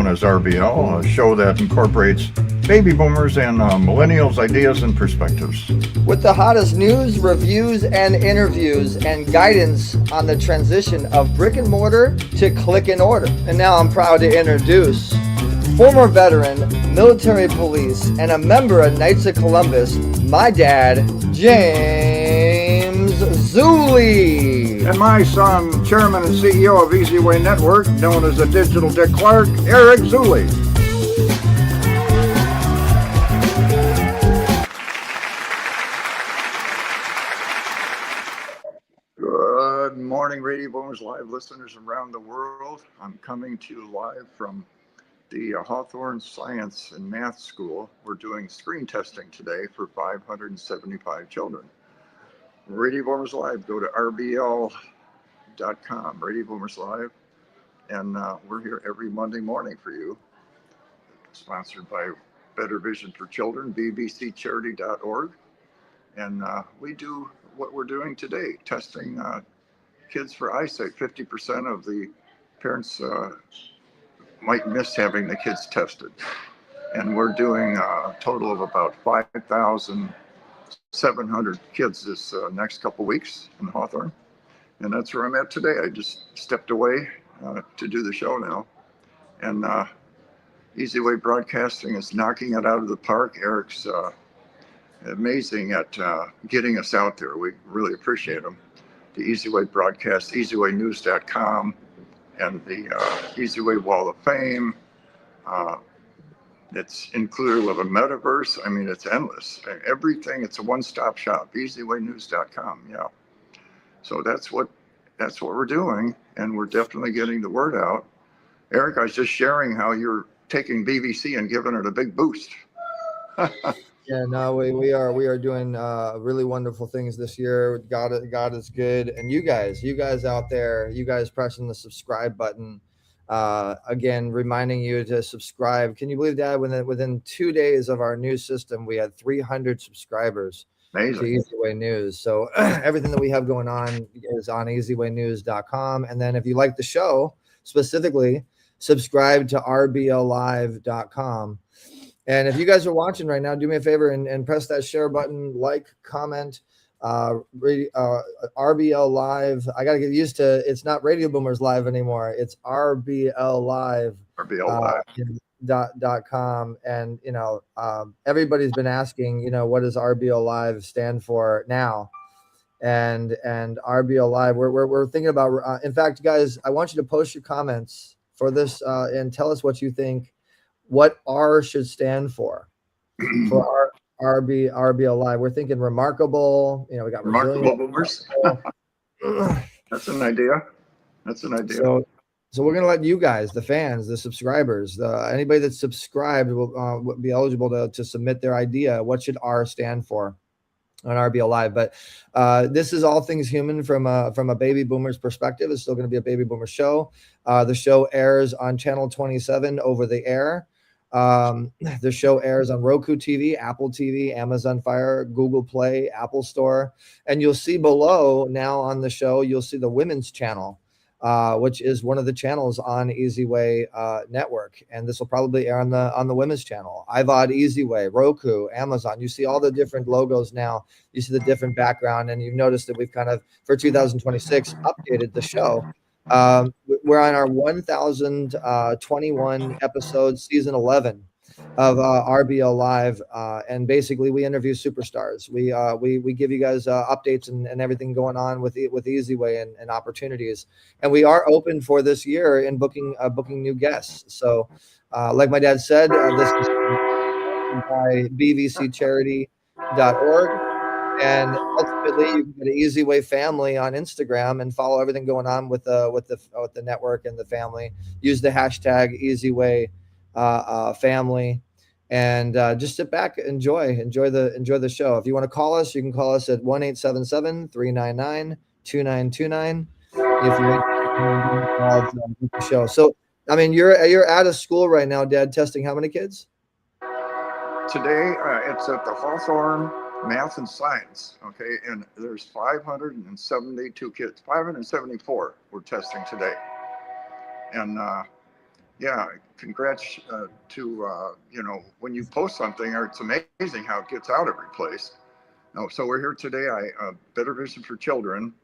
known as RBL, a show that incorporates baby boomers and millennials' ideas and perspectives. With the hottest news, reviews, and interviews, and guidance on the transition of brick and mortar to click and order. And now I'm proud to introduce former veteran, military police, and a member of Knights of Columbus, my dad, James Zuli. And my son, chairman and CEO of eZWay Network, known as the Digital Dick Clark, Eric Zuli. Good morning, Radio Boomers Live listeners around the world. I'm coming to you live from the Hawthorne Science and Math School. We're doing screen testing today for 575 children. Radio Boomers Live, go to RBL.com, Radio Boomers Live, and we're here every Monday morning for you. Sponsored by Better Vision for Children, bbccharity.org. And we do what we're doing today, testing kids for eyesight. 50% of the parents might miss having the kids tested. And we're doing a total of about 5,700 kids this next couple weeks in Hawthorne. And that's where I'm at today. I just stepped away to do the show now. And eZWay Broadcasting is knocking it out of the park. Eric's amazing at getting us out there. We really appreciate him. The eZWay Broadcast, eZWayNews.com, and the eZWay Wall of Fame. It's included with a metaverse. I mean, it's endless. Everything, it's a one-stop shop, eZWayNews.com, yeah. So that's what we're doing, and we're definitely getting the word out. Eric, I was just sharing how you're taking BBC and giving it a big boost. Yeah, no, we are doing really wonderful things this year. God is good, and you guys out there, you guys pressing the subscribe button. Again, reminding you to subscribe. Can you believe that within 2 days of our new system, we had 300 subscribers. Amazing. To eZWay News. So everything that we have going on is on eZWayNews.com. And then if you like the show specifically, subscribe to RBLLive.com. And if you guys are watching right now, do me a favor and press that share button, like, comment, RBL Live. I got to get used to it's not Radio Boomers Live anymore. It's RBL Live. RBL Live. .com. And everybody's been asking, what does RBL Live stand for now? And RBL Live, we're thinking about. In fact, guys, I want you to post your comments for this and tell us what you think. What R should stand for our RBL Live. We're thinking remarkable. We got remarkable boomers. That's an idea. So we're going to let you guys, the fans, the subscribers, anybody that's subscribed will be eligible to submit their idea. What should R stand for on RBL Live? But this is all things human from a baby boomer's perspective. It's still going to be a baby boomer show. The show airs on channel 27 over the air. The show airs on Roku TV, Apple TV, Amazon Fire, Google Play, Apple Store. And you'll see below now on the show, you'll see the women's channel, which is one of the channels on eZWay Network. And this will probably air on the women's channel. iVod, eZWay, Roku, Amazon. You see all the different logos now. You see the different background. And you've noticed that we've kind of, for 2026, updated the show. We're on our 1021 episode, season 11 of RBL Live, and basically we interview superstars. We give you guys updates and everything going on with eZWay and opportunities. And we are open for this year in booking new guests. So, like my dad said, this is by bbccharity.org. And ultimately, you can go to eZWay Family on Instagram and follow everything going on with the network and the family. Use the hashtag eZWay Family, and just sit back, enjoy the show. If you want to call us, you can call us at 1-877-399-2929. If you want to the show. So, I mean, you're out of school right now, Dad. Testing how many kids? Today, it's at the Hawthorne Math and Science, okay, and there's 572 kids, 574 we're testing today. And yeah, congrats when you post something, it's amazing how it gets out every place. So we're here today. Better Vision for Children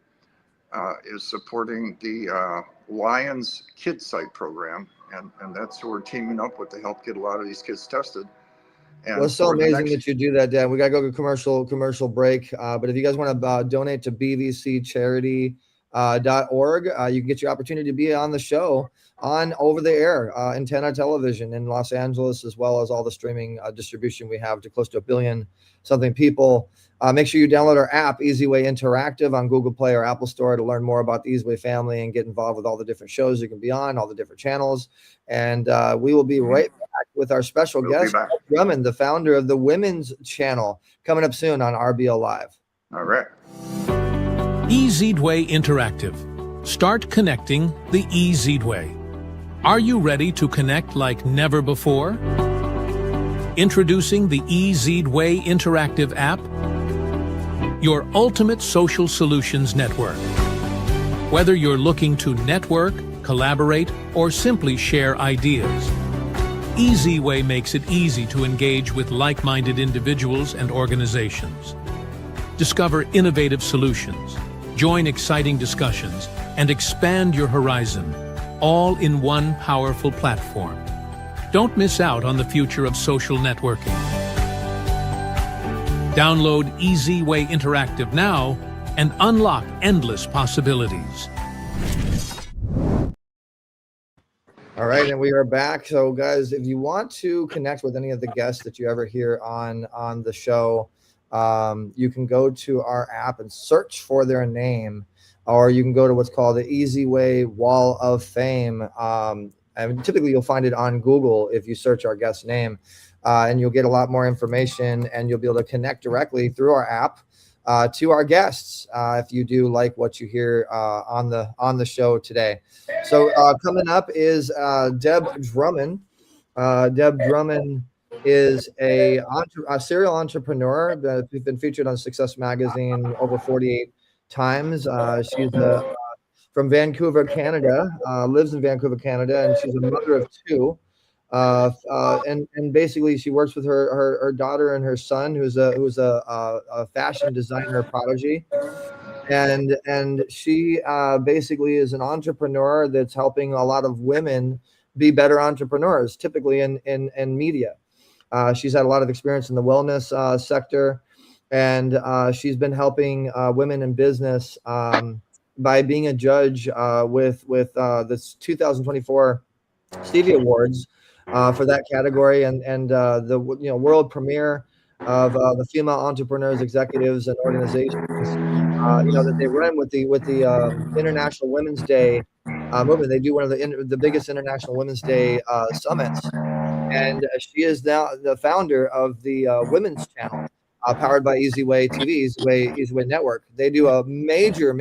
is supporting the Lions Kids Site program, and that's who we're teaming up with to help get a lot of these kids tested. And well, it's so amazing that you do that, Dan. We got to go to commercial break. But if you guys want to donate to bvccharity.org, you can get your opportunity to be on the show on over the air antenna television in Los Angeles, as well as all the streaming distribution we have to close to 1 billion something people. Make sure you download our app, eZWay Interactive, on Google Play or Apple Store to learn more about the eZWay family and get involved with all the different shows you can be on, all the different channels. And we will be right back with our special guest, Deb Drummond, the founder of the Women's Channel, coming up soon on RBL Live. All right. eZWay Interactive. Start connecting the eZWay. Are you ready to connect like never before? Introducing the eZWay Interactive app, your ultimate social solutions network. Whether you're looking to network, collaborate, or simply share ideas, eZWay makes it easy to engage with like-minded individuals and organizations. Discover innovative solutions, join exciting discussions, and expand your horizon, all in one powerful platform. Don't miss out on the future of social networking. Download eZWay Interactive now and unlock endless possibilities. All right, and we are back. So, guys, if you want to connect with any of the guests that you ever hear on the show, you can go to our app and search for their name, or you can go to what's called the eZWay Wall of Fame. And typically you'll find it on Google if you search our guest name, and you'll get a lot more information, and you'll be able to connect directly through our app to our guests if you do like what you hear on the show today. So coming up is Deb Drummond. Deb Drummond is a serial entrepreneur that has been featured on Success Magazine over 48 times. She's from Vancouver, Canada, lives in Vancouver, Canada, and she's a mother of 2. And basically she works with her daughter and her son, who's a fashion designer prodigy. And she basically is an entrepreneur that's helping a lot of women be better entrepreneurs, typically in media. She's had a lot of experience in the wellness sector, and she's been helping women in business by being a judge with this 2024 Stevie Awards for that category, and the world premiere of the female entrepreneurs, executives, and organizations that they run with the International Women's Day movement. They do one of the biggest International Women's Day summits, and she is now the founder of the Women's Channel, powered by eZWayTV, eZWay Network. They do a major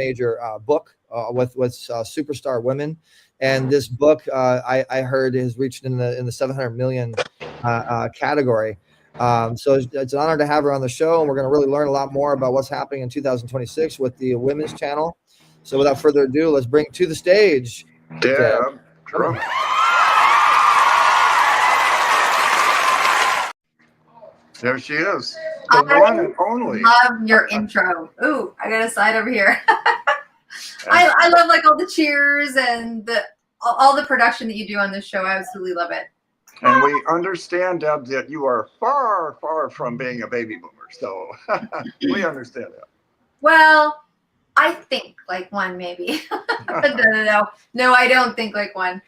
book with superstar women, and this book I heard has reached in the 700 million category. So it's an honor to have her on the show, and we're going to really learn a lot more about what's happening in 2026 with the Women's Channel. So without further ado, let's bring to the stage Deb Drummond. There she is. The one and only. Love your intro. Ooh, I got a slide over here. I love like all the cheers and all the production that you do on this show. I absolutely love it. And we understand, Deb, that you are far, far from being a baby boomer. So we understand that. Well, I think like one, maybe. No, I don't think like one.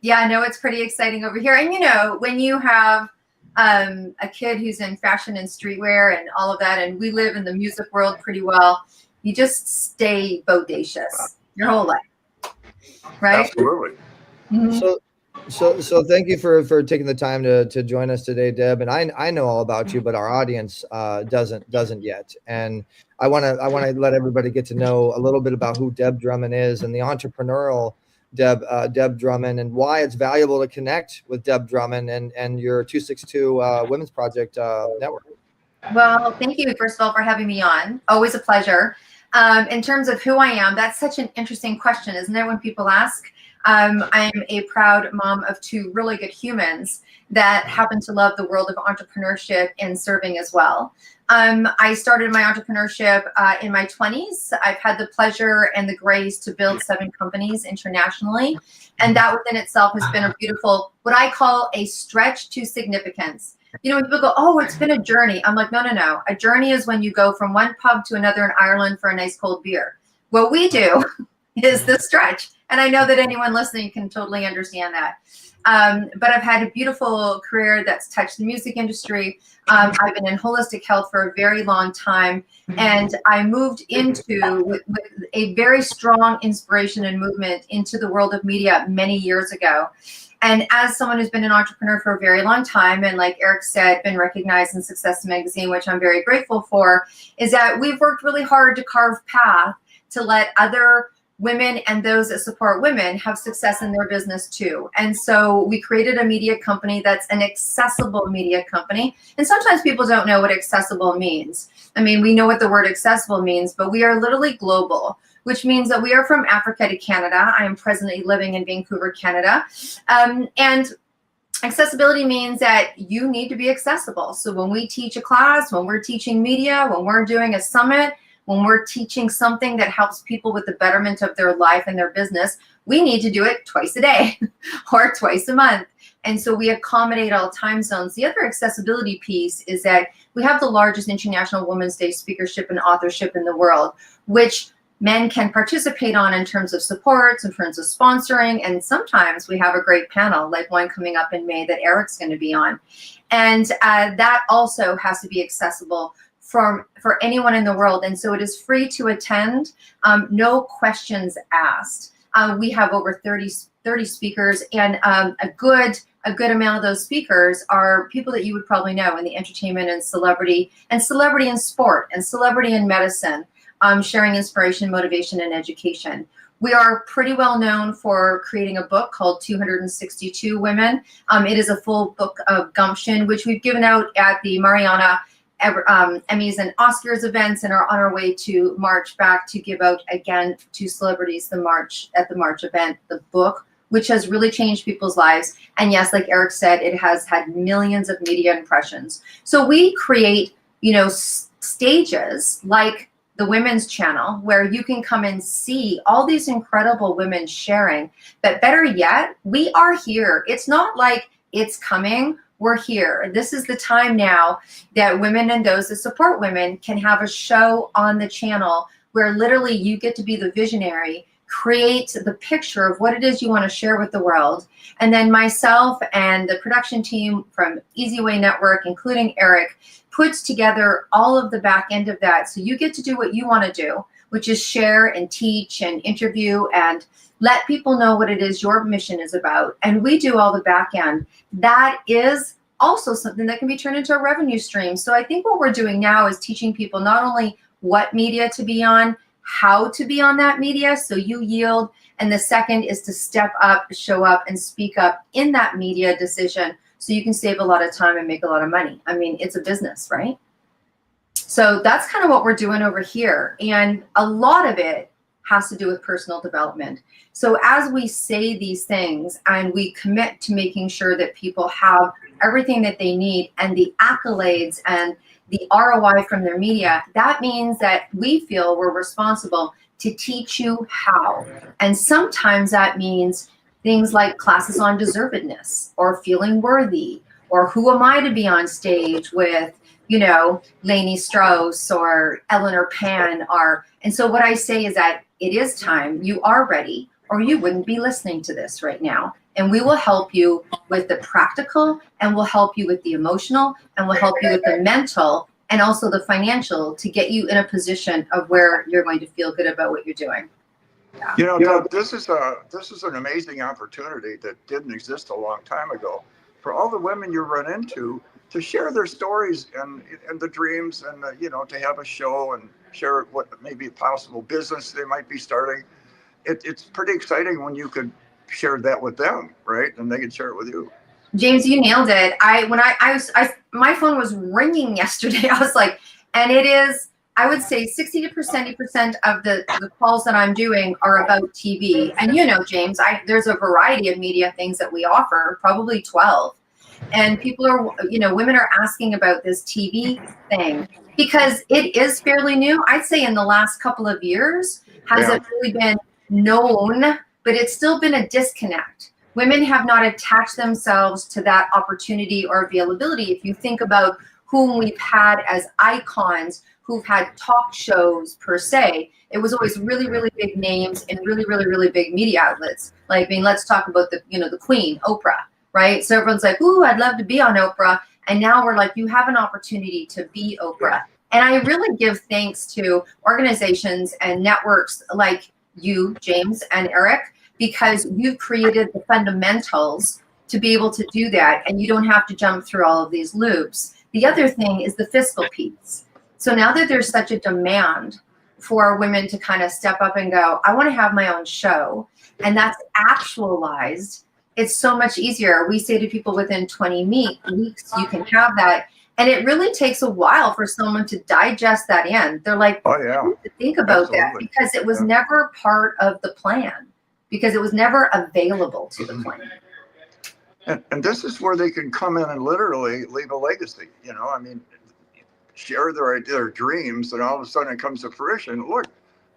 Yeah, no, it's pretty exciting over here. And when you have a kid who's in fashion and streetwear and all of that, and we live in the music world pretty well, you just stay bodacious your whole life, right? Absolutely. Mm-hmm. So thank you for taking the time to join us today, Deb. And I know all about you, but our audience doesn't yet. And I want to let everybody get to know a little bit about who Deb Drummond is and the entrepreneurial Deb Drummond, and why it's valuable to connect with Deb Drummond and your 262 Women's Project network. Well, thank you, first of all, for having me on. Always a pleasure. In terms of who I am, that's such an interesting question, isn't it, when people ask? I'm a proud mom of 2 really good humans that happen to love the world of entrepreneurship and serving as well. I started my entrepreneurship in my 20s. I've had the pleasure and the grace to build 7 companies internationally. And that within itself has been a beautiful, what I call a stretch to significance. You know, when people go, oh, it's been a journey. I'm like, no, no, no. A journey is when you go from one pub to another in Ireland for a nice cold beer. What we do is the stretch. And I know that anyone listening can totally understand that. But I've had a beautiful career that's touched the music industry. I've been in holistic health for a very long time. And I moved into, with a very strong inspiration and movement into the world of media many years ago. And as someone who's been an entrepreneur for a very long time, and like Eric said, been recognized in Success Magazine, which I'm very grateful for, is that we've worked really hard to carve path to let other women and those that support women have success in their business too. And so we created a media company that's an accessible media company. And sometimes people don't know what accessible means. I mean, we know what the word accessible means, but we are literally global, which means that we are from Africa to Canada. I am presently living in Vancouver, Canada. And accessibility means that you need to be accessible. So when we teach a class, when we're teaching media, when we're doing a summit, when we're teaching something that helps people with the betterment of their life and their business, we need to do it twice a day or twice a month. And so we accommodate all time zones. The other accessibility piece is that we have the largest International Women's Day speakership and authorship in the world, which men can participate on in terms of supports, in terms of sponsoring, and sometimes we have a great panel, like one coming up in May that Eric's going to be on. And that also has to be accessible for anyone in the world. And so it is free to attend, no questions asked. We have over 30 speakers, and a good amount of those speakers are people that you would probably know in the entertainment and celebrity in sport and celebrity in medicine, sharing inspiration, motivation, and education. We are pretty well known for creating a book called 262 Women. It is a full book of gumption, which we've given out at the Mariana Emmys and Oscars events, and are on our way to March back to give out again to celebrities at the March event, the book, which has really changed people's lives. And yes, like Eric said, it has had millions of media impressions. So we create, you know, stages like the Women's Channel, where you can come and see all these incredible women sharing. But better yet, we are here. It's not like it's coming. We're here. This is the time now that women and those that support women can have a show on the channel where literally you get to be the visionary, create the picture of what it is you want to share with the world. And then myself and the production team from eZWay Network, including Eric, puts together all of the back end of that. So you get to do what you want to do, which is share and teach and interview and let people know what it is your mission is about. And we do all the back end. That is also something that can be turned into a revenue stream. So I think what we're doing now is teaching people not only what media to be on, how to be on that media, so you yield. And the second is to step up, show up, and speak up in that media decision so you can save a lot of time and make a lot of money. I mean, it's a business, right? So that's kind of what we're doing over here. And a lot of it has to do with personal development. So as we say these things and we commit to making sure that people have everything that they need and the accolades and the ROI from their media, that means that we feel we're responsible to teach you how. And sometimes that means things like classes on deservedness or feeling worthy, or who am I to be on stage with, you know, Lainey Strauss or Eleanor Pan. And so what I say is that it is time, you are ready, or you wouldn't be listening to this right now. And we will help you with the practical, and we'll help you with the emotional, and we'll help you with the mental, and also the financial, to get you in a position of where you're going to feel good about what you're doing. Yeah. You know, Deb, this is an amazing opportunity that didn't exist a long time ago for all the women you run into to share their stories and the dreams, and you know, to have a show and share what maybe a possible business they might be starting. It's pretty exciting when you could share that with them, right? And they could share it with you. James, you nailed it. My phone was ringing yesterday. I was like, and it is I would say 60 to 70% of the calls that I'm doing are about TV. And you know, James, there's a variety of media things that we offer, probably 12. And people are, you know, women are asking about this TV thing because it is fairly new. I'd say in the last couple of years, has it really been known, but it's still been a disconnect. Women have not attached themselves to that opportunity or availability. If you think about whom we've had as icons, who've had talk shows per se, it was always really, really big names and really, really, really big media outlets. Like, I mean, let's talk about the, you know, the Queen, Oprah, right? So everyone's like, ooh, I'd love to be on Oprah. And now we're like, you have an opportunity to be Oprah. And I really give thanks to organizations and networks like you, James and Eric, because you've created the fundamentals to be able to do that. And you don't have to jump through all of these loops. The other thing is the fiscal piece. So now that there's such a demand for women to kind of step up and go, I want to have my own show, and that's actualized, it's so much easier. We say to people within 20 weeks, you can have that. And it really takes a while for someone to digest that in. They're like, oh yeah, I need to think about absolutely. that because it was never part of the plan, because it was never available to the plan. And this is where they can come in and literally leave a legacy. You know, I mean, share their dreams, and all of a sudden it comes to fruition. Look,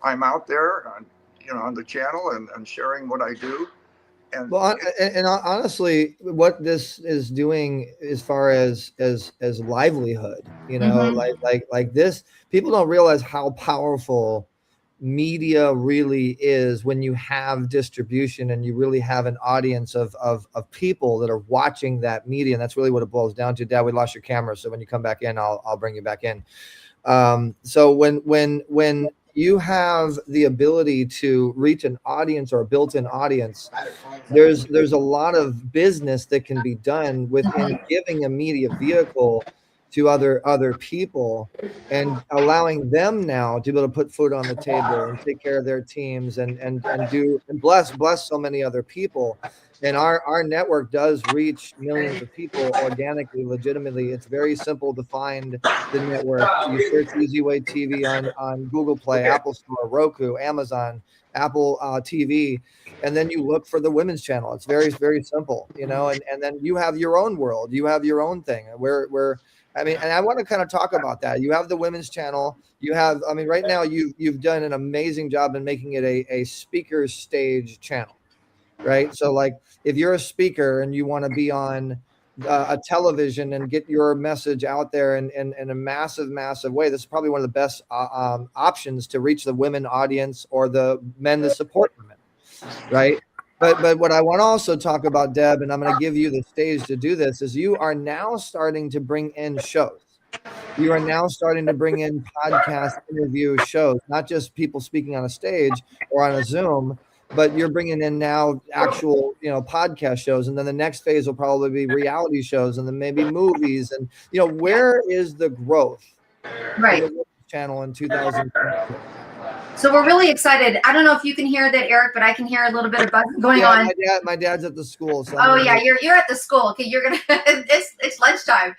I'm out there, you know, on the channel and sharing what I do. And well, and honestly, what this is doing as far as livelihood, you know, like this, people don't realize how powerful media really is when you have distribution and you really have an audience of people that are watching that media. And that's really what it boils down to. Dad, we lost your camera, so when you come back in, I'll bring you back in. So when you have the ability to reach an audience or a built-in audience, there's a lot of business that can be done within giving a media vehicle to other people and allowing them now to be able to put food on the table and take care of their teams and bless so many other people. And our network does reach millions of people organically, legitimately. It's very simple to find the network. You search eZWayTV on Google Play, Apple Store, Roku, Amazon, Apple TV, and then you look for the women's channel. It's very, very simple, you know, and then you have your own world. You have your own thing. I mean, and I want to kind of talk about that. You have the women's channel. You have, I mean, right now you've done an amazing job in making it a speaker stage channel, right? So like if you're a speaker and you want to be on a television and get your message out there in a massive way, this is probably one of the best options to reach the women audience or the men that support women, right? But what I want to also talk about, Deb, and I'm going to give you the stage to do this, is you are now starting to bring in shows. You are now starting to bring in podcast interview shows, not just people speaking on a stage or on a Zoom, but you're bringing in now actual, you know, podcast shows. And then the next phase will probably be reality shows and then maybe movies. And, you know, where is the growth Right. for the channel in 2020? So we're really excited. I don't know if you can hear that, Eric, but I can hear a little bit of buzzing going on. My dad's at the school. So oh yeah, you're at the school. Okay, you're gonna. it's lunchtime.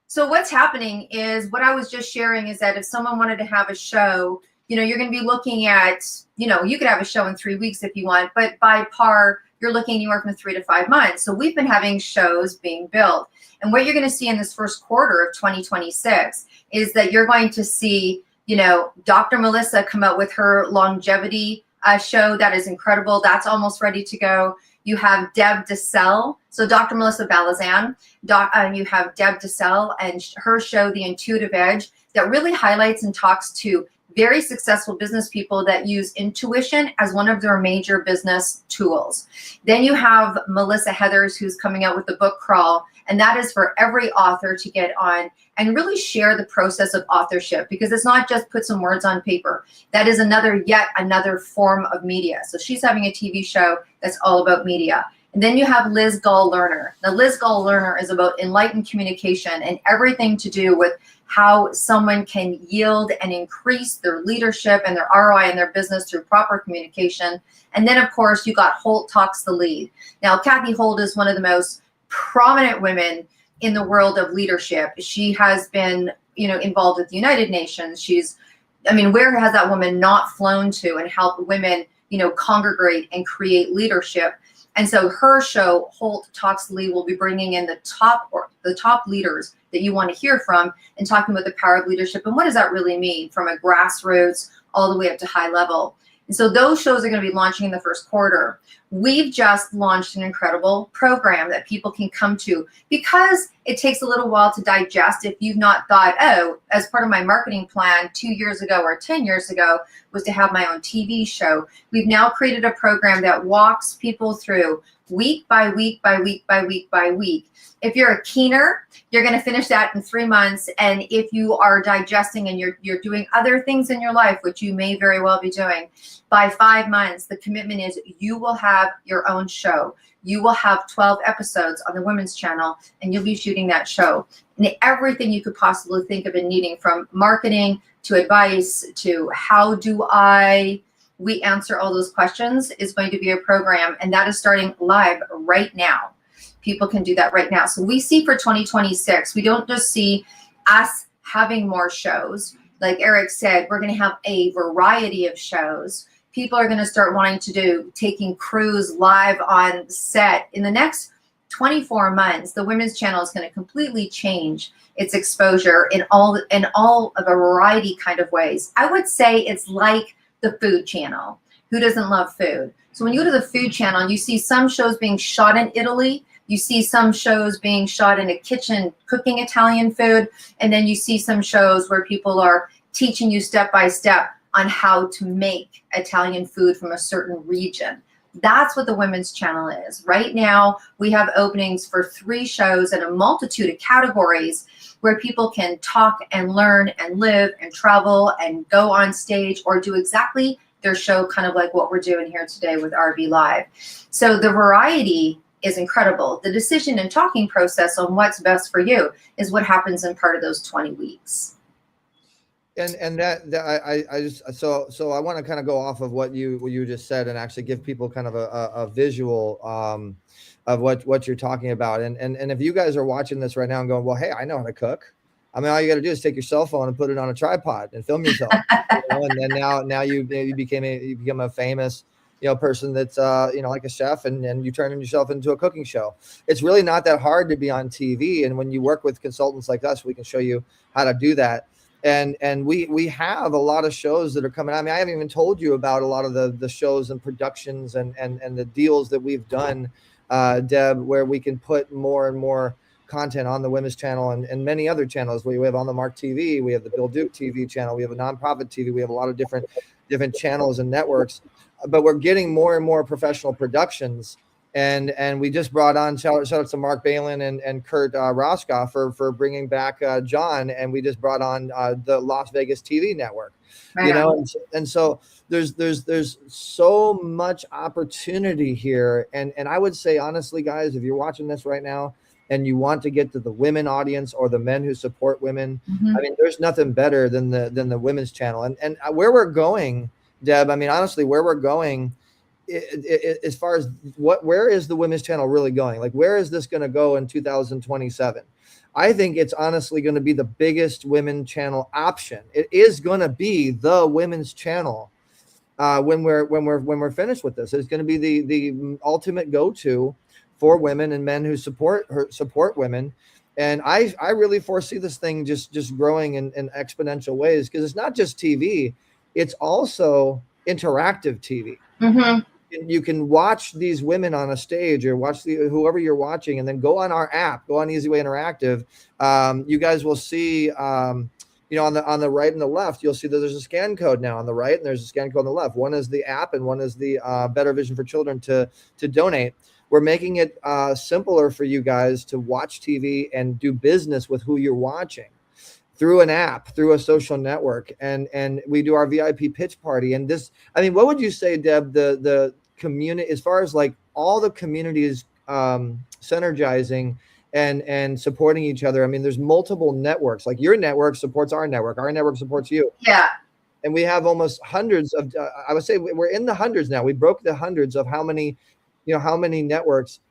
So what's happening is what I was just sharing is that if someone wanted to have a show, you know, you're going to be looking at, you know, you could have a show in 3 weeks if you want, but by par, you're looking anywhere from 3 to 5 months. So we've been having shows being built, and what you're going to see in this first quarter of 2026 is that you're going to see, you know, Dr. Melissa come out with her longevity show that is incredible. That's almost ready to go. You have Deb Drummond, so Dr. Melissa Balazan. You have Deb Drummond and her show, The Intuitive Edge, that really highlights and talks to very successful business people that use intuition as one of their major business tools. Then you have Melissa Heathers, who's coming out with the book Crawl, and that is for every author to get on and really share the process of authorship, because it's not just put some words on paper. That is yet another form of media. So she's having a TV show that's all about media. And then you have Liz Gull-Lerner. Now, Liz Gull-Lerner is about enlightened communication and everything to do with how someone can yield and increase their leadership and their ROI in their business through proper communication. And then, of course, you got Holt Talks the Lead. Now, Kathy Holt is one of the most prominent women in the world of leadership. She has been, involved with the United Nations. Where has that woman not flown to and helped women, congregate and create leadership? And so her show, Holt Talks Lee, will be bringing in the top leaders that you want to hear from and talking about the power of leadership and what does that really mean from a grassroots all the way up to high level. And so those shows are going to be launching in the first quarter. We've just launched an incredible program that people can come to because it takes a little while to digest. If you've not thought, oh, as part of my marketing plan 2 years ago or 10 years ago was to have my own TV show, we've now created a program that walks people through week by week by week by week by week. If you're a keener, you're going to finish that in 3 months. And if you are digesting and you're doing other things in your life, which you may very well be doing, by 5 months, the commitment is you will have your own show. You will have 12 episodes on the Women's Channel, and you'll be shooting that show. And everything you could possibly think of and needing, from marketing to advice to how do we answer all those questions, is going to be a program, and that is starting live right now. People can do that right now. So we see for 2026, we don't just see us having more shows. Like Eric said, we're going to have a variety of shows. People are going to start wanting to do taking crews live on set. In the next 24 months, the Women's Channel is going to completely change its exposure in all of a variety kind of ways. I would say it's like the Food Channel. Who doesn't love food? So when you go to the Food Channel, you see some shows being shot in Italy. You see some shows being shot in a kitchen cooking Italian food. And then you see some shows where people are teaching you step by step on how to make Italian food from a certain region. That's what the Women's Channel is. Right now, we have openings for 3 shows in a multitude of categories where people can talk and learn and live and travel and go on stage or do exactly their show, kind of like what we're doing here today with RB Live. So the variety is incredible. The decision and talking process on what's best for you is what happens in part of those 20 weeks. And I just so I want to kind of go off of what you just said and actually give people kind of a visual of what you're talking about. And if you guys are watching this right now and going, well, hey, I know how to cook. I mean, all you got to do is take your cell phone and put it on a tripod and film yourself. And then now you become a famous person that's like a chef, and you turn yourself into a cooking show. It's really not that hard to be on TV. And when you work with consultants like us, we can show you how to do that. And we have a lot of shows that are coming out. I mean, I haven't even told you about a lot of the shows and productions and the deals that we've done, Deb, where we can put more and more content on the Women's Channel and many other channels. We have On the Mark TV, we have the Bill Duke TV channel, we have a nonprofit TV, we have a lot of different channels and networks, but we're getting more and more professional productions. And we just brought on, shout out to Mark Balin and Kurt Roscoff for bringing back John, and we just brought on the Las Vegas TV network. Right. And so there's so much opportunity here, and I would say honestly, guys, if you're watching this right now and you want to get to the women audience or the men who support women, I mean, there's nothing better than the Women's Channel. And where we're going, Deb, I mean, honestly, where we're going, as far as where is the Women's Channel really going? Like, where is this going to go in 2027? I think it's honestly going to be the biggest women channel option. It is going to be the Women's Channel when we're finished with this. It's going to be the ultimate go-to for women and men who support women. And I really foresee this thing just growing in exponential ways, because it's not just TV, it's also interactive TV. Mm-hmm. You can watch these women on a stage or watch whoever you're watching, and then go on our app, go on eZWay Interactive. You guys will see, on the right and the left, you'll see that there's a scan code now on the right, and there's a scan code on the left. One is the app, and one is the Better Vision for Children to donate. We're making it simpler for you guys to watch TV and do business with who you're watching through an app, through a social network. And we do our VIP pitch party. And this, I mean, what would you say, Deb, the community, as far as like all the communities synergizing and supporting each other? I mean, there's multiple networks. Like, your network supports our network supports you. Yeah. And we have almost hundreds of, I would say we're in the hundreds now. We broke the hundreds of how many networks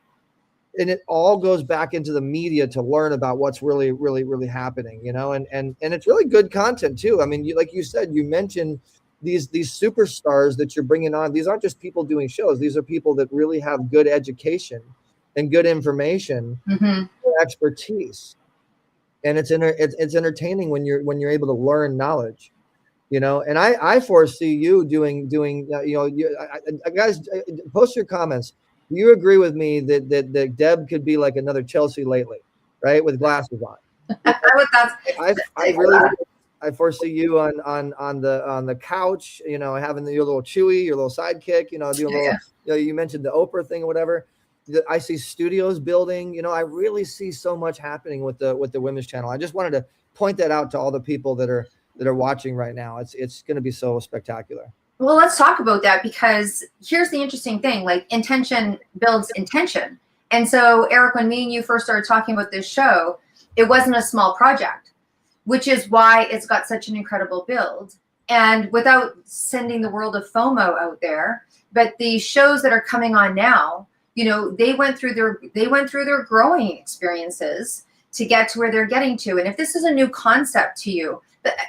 and it all goes back into the media to learn about what's really, really, really happening, you know, and it's really good content too. I mean, like you said, you mentioned these superstars that you're bringing on. These aren't just people doing shows. These are people that really have good education and good information, expertise. And it's entertaining when you're able to learn knowledge, you know. And I foresee you doing guys, post your comments. Do you agree with me that Deb could be like another Chelsea lately, right, with glasses on? I foresee you on the couch, you know, having your little Chewy, your little sidekick, you know, doing a little. You know, you mentioned the Oprah thing or whatever. I see studios building. You know, I really see so much happening with the Women's Channel. I just wanted to point that out to all the people that are watching right now. It's going to be so spectacular. Well, let's talk about that, because here's the interesting thing. Like, intention builds intention. And so, Eric, when me and you first started talking about this show, it wasn't a small project, which is why it's got such an incredible build. And without sending the world of FOMO out there, but the shows that are coming on now, you know, they went through their growing experiences to get to where they're getting to. And if this is a new concept to you,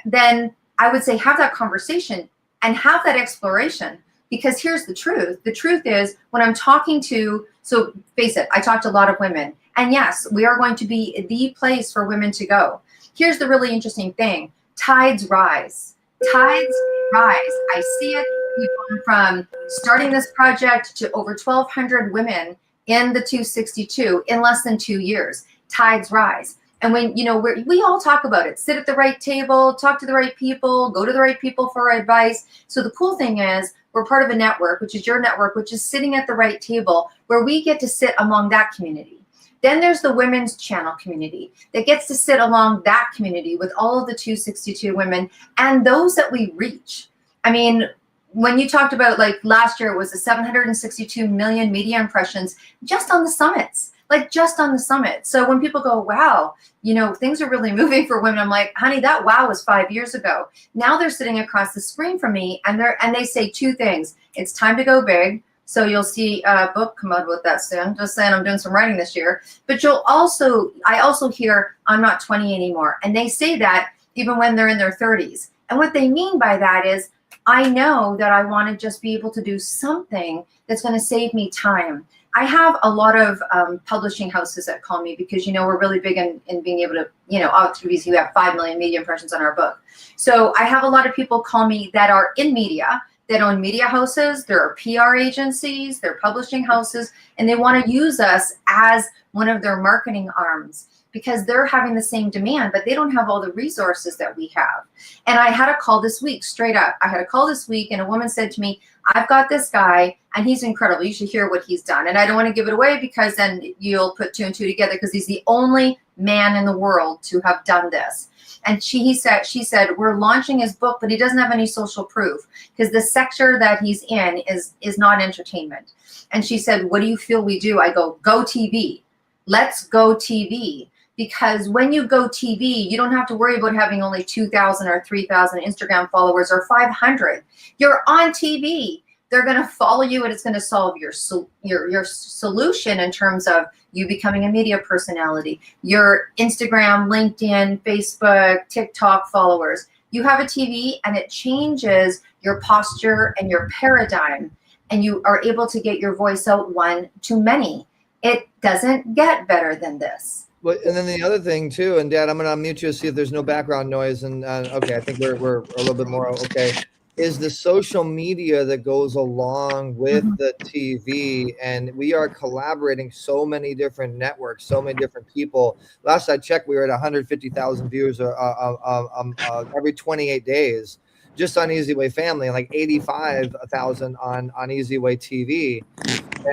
then I would say have that conversation and have that exploration. Because here's the truth. The truth is, when I'm talking to, so face it, I talk to a lot of women. And yes, we are going to be the place for women to go. Here's the really interesting thing. Tides rise. Tides rise. I see it. We've gone from starting this project to over 1,200 women in the 262 in less than 2 years. Tides rise. And when, you know, we all talk about it, sit at the right table, talk to the right people, go to the right people for advice. So the cool thing is, we're part of a network, which is your network, which is sitting at the right table, where we get to sit among that community. Then there's the Women's Channel community that gets to sit along that community with all of the 262 women and those that we reach. I mean, when you talked about, like, last year it was the 762 million media impressions just on the summits, like just on the summit. So when people go, wow, you know, things are really moving for women, I'm like, honey, that wow was 5 years ago. Now they're sitting across the screen from me, and they say two things. It's time to go big. So you'll see a book come out with that soon. Just saying, I'm doing some writing this year. But I also hear, I'm not 20 anymore. And they say that even when they're in their 30s. And what they mean by that is, I know that I want to just be able to do something that's going to save me time. I have a lot of publishing houses that call me because, you know, we're really big in being able to, you know, obviously we have 5 million media impressions on our book. So I have a lot of people call me that are in media, that own media houses. There are PR agencies, they're publishing houses, and they want to use us as one of their marketing arms because they're having the same demand, but they don't have all the resources that we have. And I had a call this week, straight up. I had a call this week, and a woman said to me, I've got this guy, and he's incredible. You should hear what he's done. And I don't want to give it away because then you'll put 2 and 2 together, because he's the only man in the world to have done this. And she said, we're launching his book, but he doesn't have any social proof because the sector that he's in is not entertainment. And she said, what do you feel we do? I go TV. Let's go TV. Because when you go TV, you don't have to worry about having only 2,000 or 3,000 Instagram followers or 500. You're on TV. They're going to follow you, and it's going to solve your solution in terms of you becoming a media personality, your Instagram, LinkedIn, Facebook, TikTok followers. You have a TV, and it changes your posture and your paradigm, and you are able to get your voice out one to many. It doesn't get better than this. Well, and then the other thing too, and Dad, I'm going to unmute you to see if there's no background noise. And okay, I think we're a little bit more okay. Is the social media that goes along with the TV, and we are collaborating so many different networks, so many different people. Last I checked, we were at 150,000 viewers every 28 days, just on eZWay Family, and like 85,000 on eZWayTV.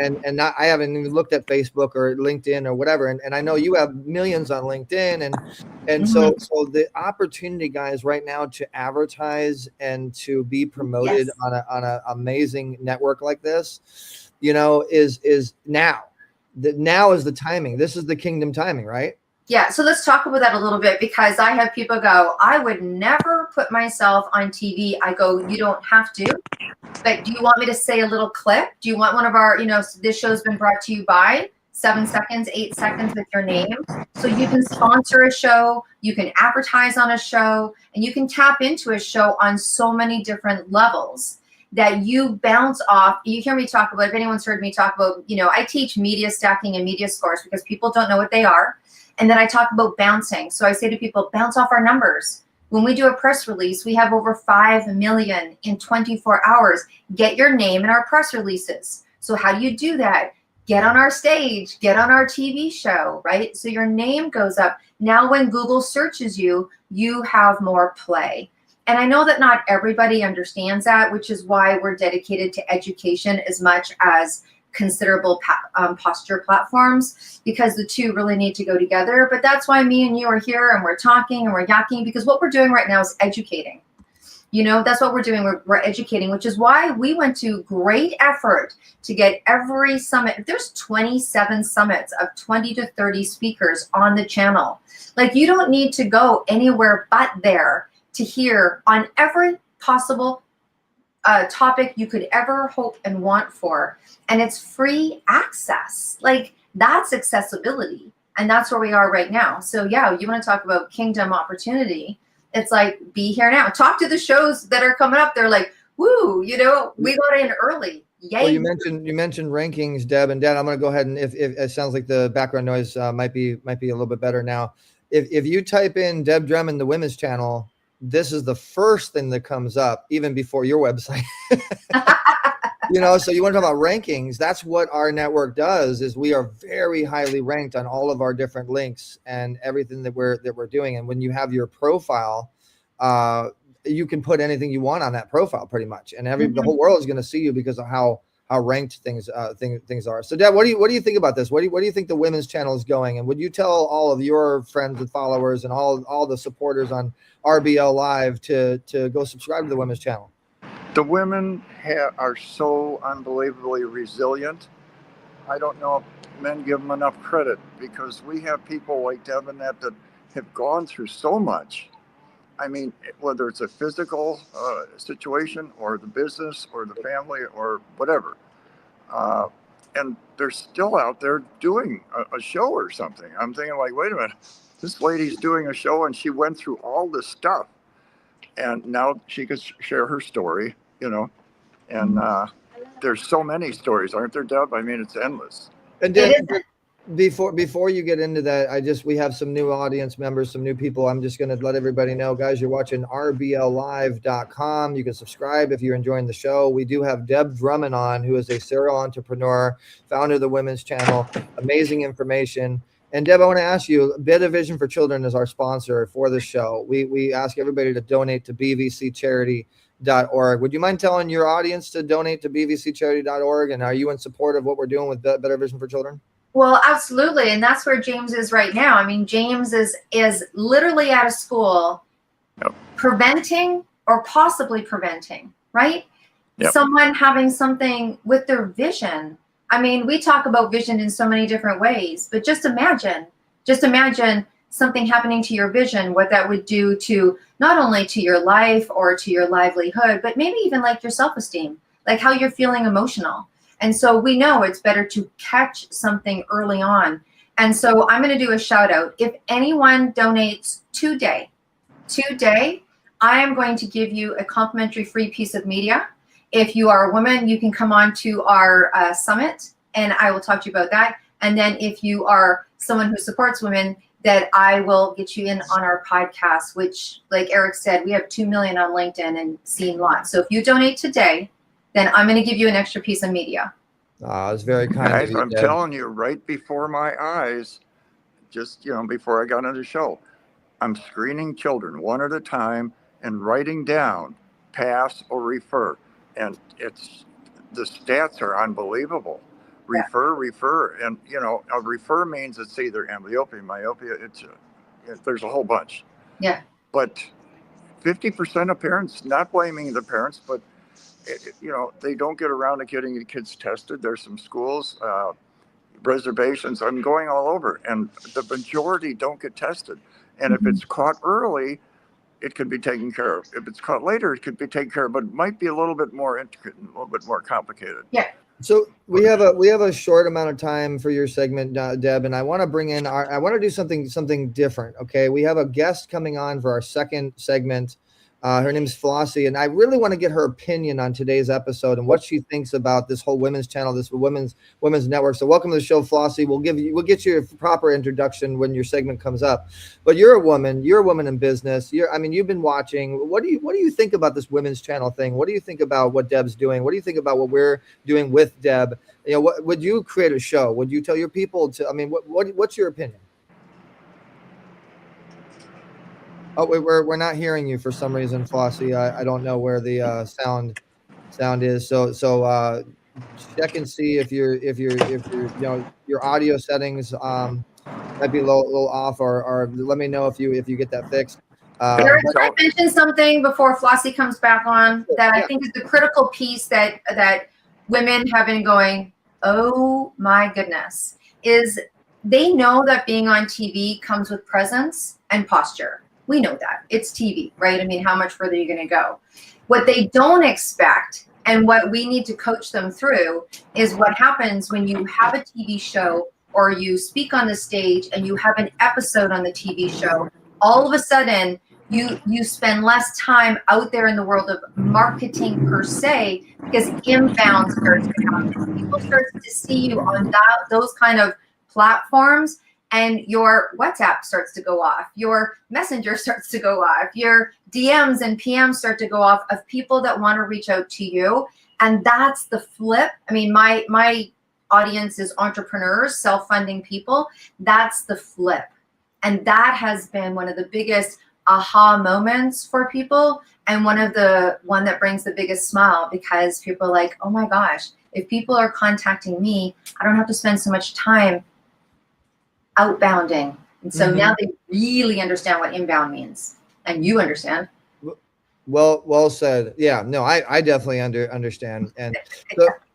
And not, I haven't even looked at Facebook or LinkedIn or whatever. And I know you have millions on LinkedIn. And so the opportunity, guys, right now to advertise and to be promoted on an amazing network like this, you know, is now. Now is the timing. This is the kingdom timing, right? Yeah, so let's talk about that a little bit, because I have people go, I would never put myself on TV. I go, you don't have to, but do you want me to say a little clip? Do you want one of our, you know, this show's been brought to you by 7 seconds, 8 seconds with your name. So you can sponsor a show, you can advertise on a show, and you can tap into a show on so many different levels that you bounce off. You hear me talk about, if anyone's heard me talk about, you know, I teach media stacking and media scores because people don't know what they are. And then I talk about bouncing. So I say to people, bounce off our numbers. When we do a press release, we have over 5 million in 24 hours. Get your name in our press releases. So how do you do that? Get on our stage, get on our TV show, right? So your name goes up. Now when Google searches you, you have more play. And I know that not everybody understands that, which is why we're dedicated to education as much as considerable posture platforms, because the two really need to go together. But that's why me and you are here and we're talking and we're yakking, because what we're doing right now is educating. You know, that's what we're doing. We're educating, which is why we went to great effort to get every summit. There's 27 summits of 20 to 30 speakers on the channel. Like, you don't need to go anywhere but there to hear on every possible topic you could ever hope and want for. And it's free access. Like, that's accessibility. And that's where we are right now. So yeah, you want to talk about kingdom opportunity. It's like, be here now. Talk to the shows that are coming up. They're like, woo, you know, we got in early. Yay. Well, you mentioned rankings, Deb, and Dad, I'm going to go ahead and if it sounds like the background noise might be a little bit better now. If you type in Deb Drummond, the women's channel, this is the first thing that comes up even before your website. You know, so you want to talk about rankings. That's what our network does, is we are very highly ranked on all of our different links and everything that we're doing. And when you have your profile, you can put anything you want on that profile pretty much. And the whole world is going to see you because of how ranked things are. So Deb, what do you think about this? What do you think the women's channel is going? And would you tell all of your friends and followers and all the supporters on RBL Live to go subscribe to the women's channel? The women are so unbelievably resilient. I don't know if men give them enough credit, because we have people like Deb and that have gone through so much. I mean, whether it's a physical situation or the business or the family or whatever. And they're still out there doing a show or something. I'm thinking, like, wait a minute, this lady's doing a show and she went through all this stuff. And now she could share her story, you know. And there's so many stories, aren't there, Deb? I mean, it's endless. And Deb, before you get into that, we have some new audience members, some new people. I'm just going to let everybody know, guys, you're watching RBLlive.com. You can subscribe if you're enjoying the show. We do have Deb Drummond on, who is a serial entrepreneur, founder of the women's channel. Amazing information. And Deb, I want to ask you, Better Vision for Children is our sponsor for the show. We ask everybody to donate to bvccharity.org. Would you mind telling your audience to donate to bvccharity.org? And are you in support of what we're doing with Better Vision for Children? Well, absolutely. And that's where James is right now. I mean, James is literally out of school, preventing or possibly preventing, right? Yep. Someone having something with their vision. I mean, we talk about vision in so many different ways, but just imagine something happening to your vision, what that would do to not only to your life or to your livelihood, but maybe even like your self-esteem, like how you're feeling emotional. And so we know it's better to catch something early on. And so I'm going to do a shout out. If anyone donates today, I am going to give you a complimentary free piece of media. If you are a woman, you can come on to our summit and I will talk to you about that. And then if you are someone who supports women, that I will get you in on our podcast, which, like Eric said, we have 2 million on LinkedIn and seen lots. So if you donate today, then I'm going to give you an extra piece of media. It's very kind of you, I'm telling you, right before my eyes, just, you know, before I got on the show, I'm screening children one at a time and writing down pass or refer. And the stats are unbelievable. Refer. And, you know, a refer means it's either amblyopia, myopia, there's a whole bunch. Yeah. But 50% of parents, not blaming the parents, but, you know, they don't get around to getting the kids tested. There's some schools, reservations, I'm going all over, and the majority don't get tested. And if it's caught early, it could be taken care of. If it's caught later, it could be taken care of, but it might be a little bit more intricate and a little bit more complicated. Yeah. So we have a short amount of time for your segment, Deb, and I want to bring in I want to do something different. Okay, we have a guest coming on for our second segment. Her name is Flossie, and I really want to get her opinion on today's episode and what she thinks about this whole women's channel, this women's network. So welcome to the show, Flossie. We'll get you a proper introduction when your segment comes up. But you're a woman in business. You've been watching. What do you think about this women's channel thing? What do you think about what Deb's doing? What do you think about what we're doing with Deb? What would you create a show? Would you tell your people to? What's your opinion? Oh, we're not hearing you for some reason, Flossie. I don't know where the sound is. So check and see if your your audio settings might be a little off, or let me know if you get that fixed. Eric, can I mention something before Flossie comes back on that I think is the critical piece that women have been going, oh my goodness, is they know that being on TV comes with presence and posture. We know that. It's TV, right? I mean, how much further are you going to go? What they don't expect, and what we need to coach them through, is what happens when you have a TV show or you speak on the stage and you have an episode on the TV show. All of a sudden, you spend less time out there in the world of marketing per se, because inbound starts to happen. People start to see you on those kind of platforms, and your WhatsApp starts to go off, your Messenger starts to go off, your DMs and PMs start to go off of people that want to reach out to you. And that's the flip. I mean, my audience is entrepreneurs, self-funding people. That's the flip. And that has been one of the biggest aha moments for people, and one that brings the biggest smile, because people are like, oh my gosh, if people are contacting me, I don't have to spend so much time outbounding. And so now they really understand what inbound means, and you understand. Well said. Yeah, no, I definitely understand. And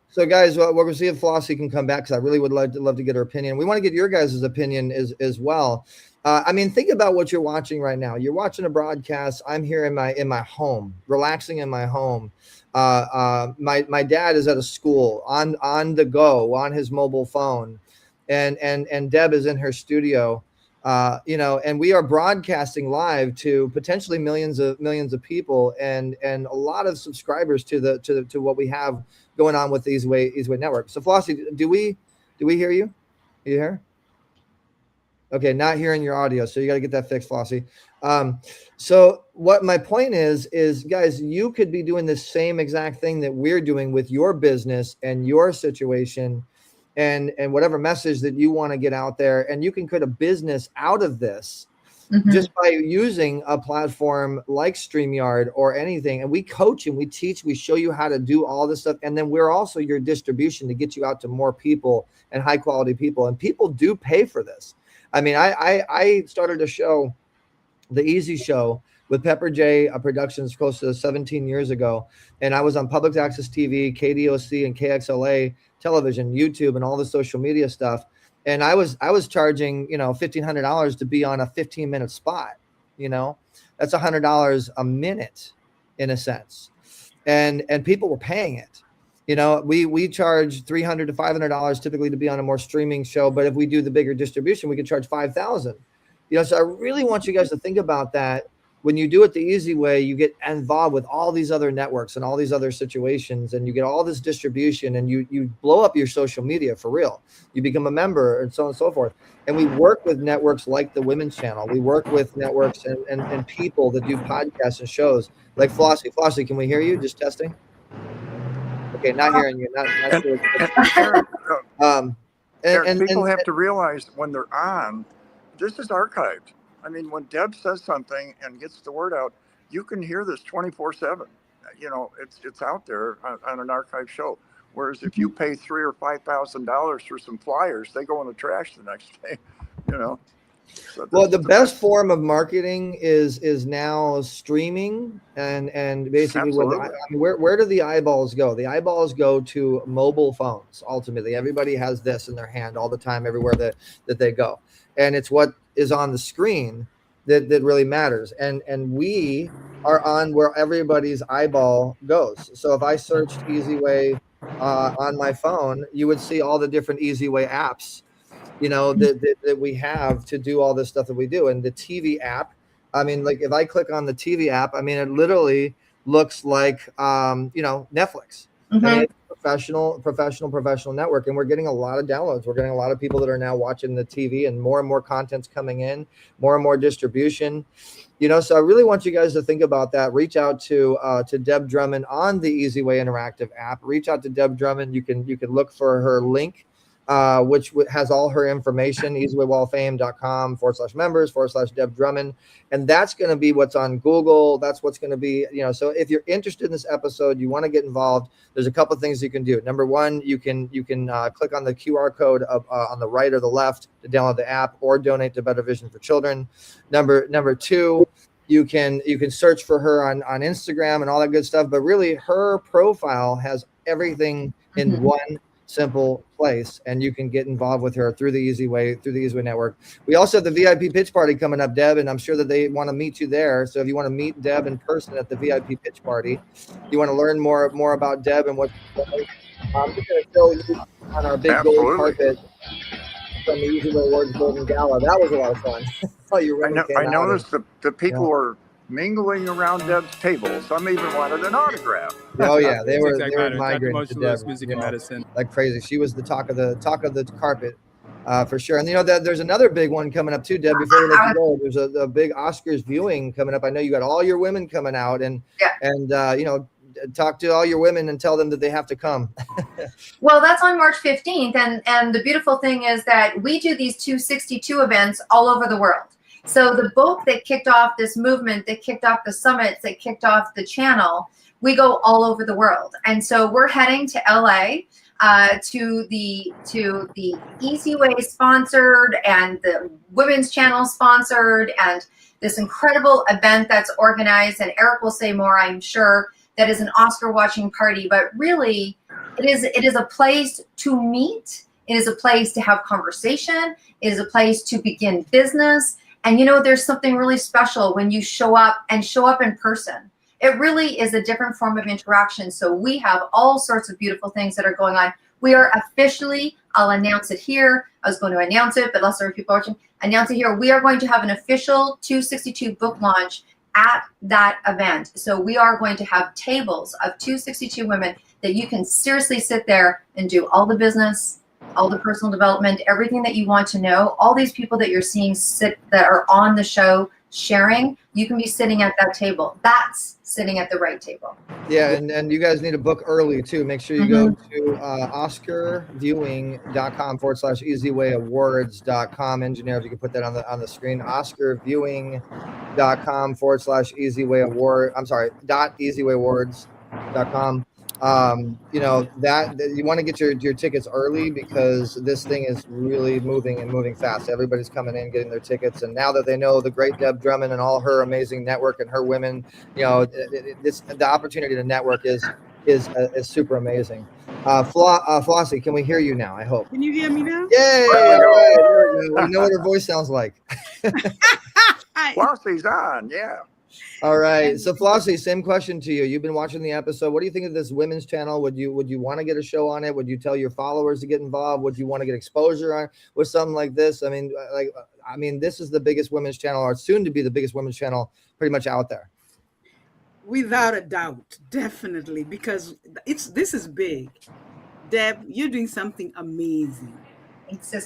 so guys, we're going to see if Flossie can come back, because I really would love to get her opinion. We want to get your guys' opinion as well. Think about what you're watching right now. You're watching a broadcast. I'm here in my home, relaxing in my home. My dad is at a school on the go on his mobile phone, and Deb is in her studio. And we are broadcasting live to potentially millions of people, and a lot of subscribers to what we have going on with the eZWay Network. So Flossie, do we hear you? Are you here? Okay, not hearing your audio, so you got to get that fixed, Flossie. So what my point is guys, you could be doing the same exact thing that we're doing with your business and your situation, and whatever message that you want to get out there, and you can create a business out of this just by using a platform like StreamYard or anything. And we coach and we teach, we show you how to do all this stuff, and then we're also your distribution to get you out to more people and high quality people. And people do pay for this. I mean, I started a show, the Easy Show, with Pepper J Productions close to 17 years ago. And I was on public access TV, KDOC and KXLA television, YouTube, and all the social media stuff. And I was charging, $1,500 to be on a 15-minute spot. That's $100 a minute in a sense. And people were paying it. We charge $300 to $500 typically to be on a more streaming show. But if we do the bigger distribution, we could charge $5,000. So I really want you guys to think about that. When you do it the easy way, you get involved with all these other networks and all these other situations, and you get all this distribution, and you blow up your social media for real. You become a member, and so on and so forth. And we work with networks like the Women's Channel. We work with networks and people that do podcasts and shows like Flossie. Flossie, can we hear you? Just testing. Okay, not hearing you. Not sure. And people have to realize when they're on, this is archived. I mean, when Deb says something and gets the word out, you can hear this 24/7. It's out there on an archive show. Whereas if you pay $3,000 or $5,000 for some flyers, they go in the trash the next day. So well, the best form of marketing is now streaming, and basically where do the eyeballs go? The eyeballs go to mobile phones. Ultimately, everybody has this in their hand all the time, everywhere that they go, and it's what is on the screen that really matters. And we are on where everybody's eyeball goes. So if I searched eZWay on my phone, you would see all the different eZWay apps, you know, that we have to do all this stuff that we do. And the TV app, I mean, like if I click on the TV app, I mean, it literally looks like, you know, Netflix. Mm-hmm. I mean, professional network, and we're getting a lot of downloads. We're getting a lot of people that are now watching the TV, and more content's coming in, more and more distribution. You know, so I really want you guys to think about that. Reach out to Deb Drummond on the eZWay Interactive app. Reach out to Deb Drummond. You can look for her link, which has all her information, eZWayWallOfFame.com/members/Deb Drummond. And that's going to be what's on Google. That's what's going to be, you know, so if you're interested in this episode, you want to get involved, there's a couple of things you can do. Number one, you can click on the QR code on the right or the left to download the app or donate to Better Vision for Children. Number two, you can search for her on Instagram and all that good stuff. But really, her profile has everything in one simple place, and you can get involved with her through the eZWay network. We also have the VIP pitch party coming up, Deb, and I'm sure that they want to meet you there. So if you want to meet Deb in person at the VIP pitch party, you want to learn more about Deb and what I'm just going to show you on our big gold carpet from the eZWay Awards Golden Gala. That was a lot of fun. I noticed the people were mingling around Deb's table. Some even wanted an autograph. Oh yeah, they were migrating to Deb, music and medicine like crazy. She was the talk of the carpet, for sure. And you know that there's another big one coming up too, Deb. Before we let you go, there's a big Oscars viewing coming up. I know you got all your women coming out, and you know, talk to all your women and tell them that they have to come. Well, that's on March 15th, and the beautiful thing is that we do these 262 events all over the world. So the book that kicked off this movement, that kicked off the summits, that kicked off the channel, we go all over the world. And so we're heading to LA to the eZWay sponsored and the Women's Channel sponsored, and this incredible event that's organized, and Eric will say more, I'm sure, that is an Oscar watching party. But really, it is a place to meet. It is a place to have conversation. It is a place to begin business. And you know, there's something really special when you show up in person. It really is a different form of interaction. So we have all sorts of beautiful things that are going on. We are officially, I'll announce it here. I was going to announce it, but lots of people watching, announce it here. We are going to have an official 262 book launch at that event. So we are going to have tables of 262 women that you can seriously sit there and do all the business, all the personal development, everything that you want to know. All these people that you're seeing sit that are on the show sharing, you can be sitting at that table. That's sitting at the right table. Yeah, and you guys need to book early too. Make sure you go to oscarviewing.com/eZWayAwards.com. Engineer, if you can put that on the screen, oscarviewing.com/eZWayAward. I'm sorry, .eZWayAwards.com. You know, that you want to get your tickets early, because this thing is really moving fast. Everybody's coming in, getting their tickets, and now that they know the great Deb Drummond and all her amazing network and her women, you know, the opportunity to network is super amazing. Flossie, can we hear you now? I hope. Can you hear me now? Yay! All right. We know what her voice sounds like. Flossie's on, yeah. All right. So Flossie, same question to you. You've been watching the episode. What do you think of this women's channel? Would you want to get a show on it? Would you tell your followers to get involved? Would you want to get exposure on with something like this? I mean, this is the biggest women's channel, or soon to be the biggest women's channel pretty much out there. Without a doubt, definitely, because this is big. Deb, you're doing something amazing.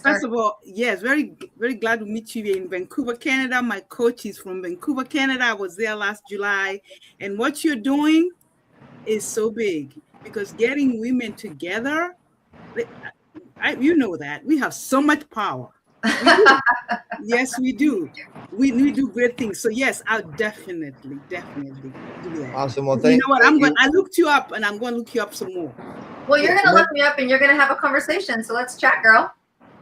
First of all, yes, very, very glad to meet you in Vancouver, Canada. My coach is from Vancouver, Canada. I was there last July. And what you're doing is so big, because getting women together, you know that. We have so much power. Yes, we do. We do great things. So yes, I'll definitely do that. Awesome. Well, you know what? I looked you up, and I'm going to look you up some more. Well, you're going to look me up, and you're going to have a conversation. So let's chat, girl.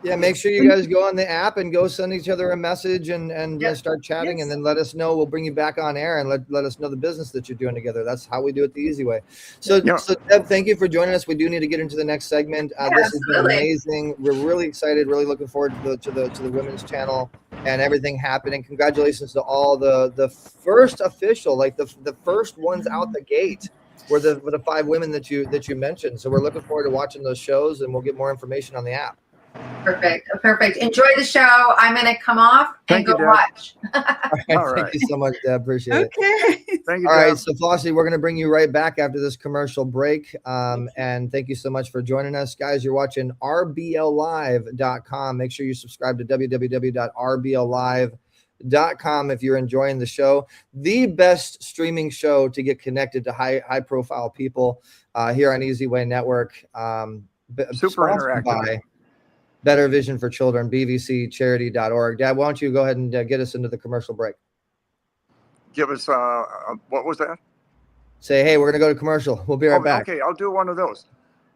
Yeah, make sure you guys go on the app and go send each other a message and start chatting, and then let us know. We'll bring you back on air and let us know the business that you're doing together. That's how we do it the eZWay. So Deb, thank you for joining us. We do need to get into the next segment. This has been amazing. We're really excited, really looking forward to the women's channel and everything happening. Congratulations to all the first official, like the first ones out the gate. were the 5 women that you mentioned. So we're looking forward to watching those shows, and we'll get more information on the app. Perfect. Perfect. Enjoy the show. I'm going to come off and go watch. All right. Thank you so much, Deb. Appreciate it. Thank you, All Deb. right. So, Flossie, we're going to bring you right back after this commercial break. And thank you so much for joining us, guys. You're watching RBLlive.com. Make sure you subscribe to www.rbllive.com if you're enjoying the show. The best streaming show to get connected to high profile people here on eZWay Network. Super interactive. By Better Vision for Children, bvccharity.org. Dad, why don't you go ahead and get us into the commercial break? Give us, what was that? Say, hey, we're going to go to commercial. We'll be right back. Okay, I'll do one of those.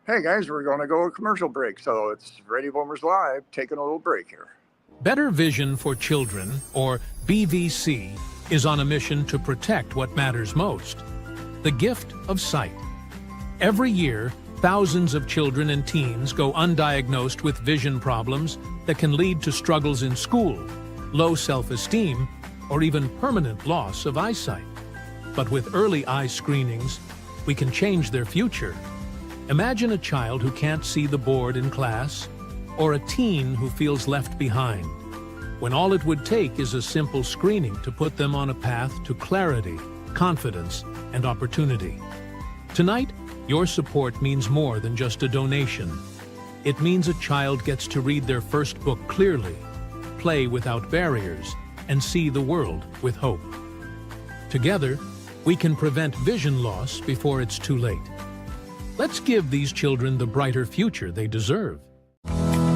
Hey, guys, we're going to go to commercial break. So it's Radio Boomers Live, taking a little break here. Better Vision for Children, or BVC, is on a mission to protect what matters most: the gift of sight. Every year, thousands of children and teens go undiagnosed with vision problems that can lead to struggles in school, low self-esteem, or even permanent loss of eyesight. But with early eye screenings, we can change their future. Imagine a child who can't see the board in class, or a teen who feels left behind, when all it would take is a simple screening to put them on a path to clarity, confidence, and opportunity. Tonight, your support means more than just a donation. It means a child gets to read their first book clearly, play without barriers, and see the world with hope. Together, we can prevent vision loss before it's too late. Let's give these children the brighter future they deserve.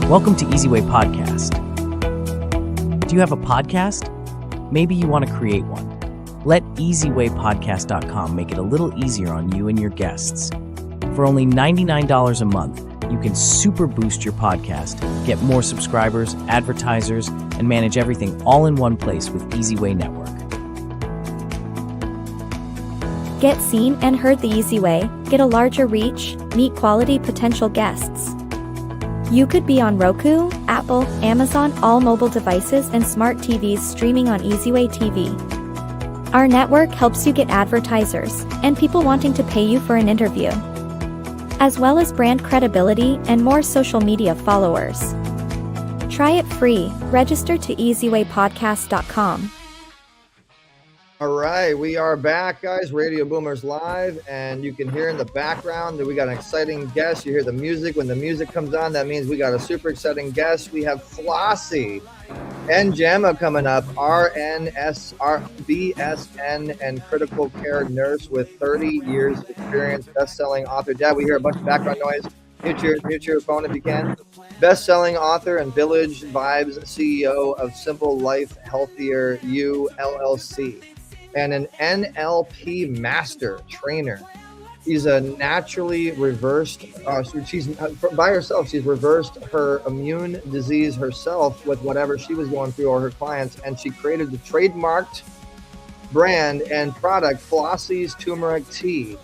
Welcome to eZWay Podcast. Do you have a podcast? Maybe you want to create one. Let eZWayPodcast.com make it a little easier on you and your guests. For only $99 a month, you can super boost your podcast, get more subscribers, advertisers, and manage everything all in one place with eZWay Network. Get seen and heard the easy way, get a larger reach, meet quality potential guests. You could be on Roku, Apple, Amazon, all mobile devices, and smart TVs streaming on eZWayTV. Our network helps you get advertisers and people wanting to pay you for an interview, as well as brand credibility and more social media followers. Try it free. Register to eZWayPodcast.com. All right, we are back, guys. Radio Boomers Live, and you can hear in the background that we got an exciting guest. You hear the music. When the music comes on, that means we got a super exciting guest. We have Flossie Njama coming up, BSN and critical care nurse with 30 years of experience, best-selling author. Dad, we hear a bunch of background noise. Mute your phone if you can. Best-selling author and Village Vibes CEO of Simple Life Healthier You LLC, and an NLP master trainer. She's a naturally reversed, she's by herself, she's reversed her immune disease herself with whatever she was going through or her clients, and she created the trademarked brand and product Flossie's Turmeric Tea.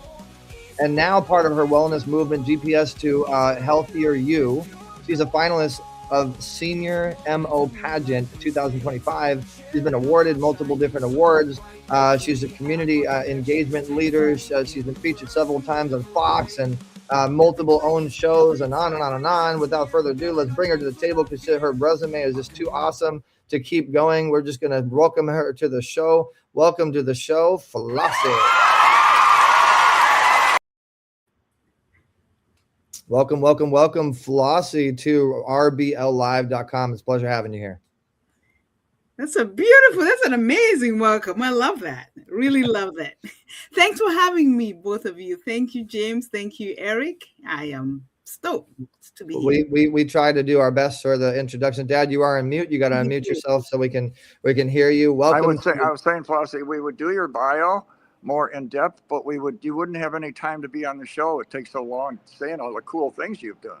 And now part of her wellness movement, GPS to Healthier You. She's a finalist of Senior MO Pageant 2025. She's been awarded multiple different awards. She's a community engagement leader. She's been featured several times on Fox and multiple owned shows, and on and on and on. Without further ado, let's bring her to the table because her resume is just too awesome to keep going. We're just going to welcome her to the show. Welcome to the show, Flossie. Welcome, Flossie, to RBLlive.com. It's a pleasure having you here. That's an amazing welcome. I love that. Really love that. Thanks for having me, both of you. Thank you, James. Thank you, Eric. I am stoked to be here. We try to do our best for the introduction. Dad, you are on mute. You got to unmute yourself so we can hear you. Welcome. I was saying, Flossie, we would do your bio more in depth, but you wouldn't have any time to be on the show. It takes so long saying all the cool things you've done.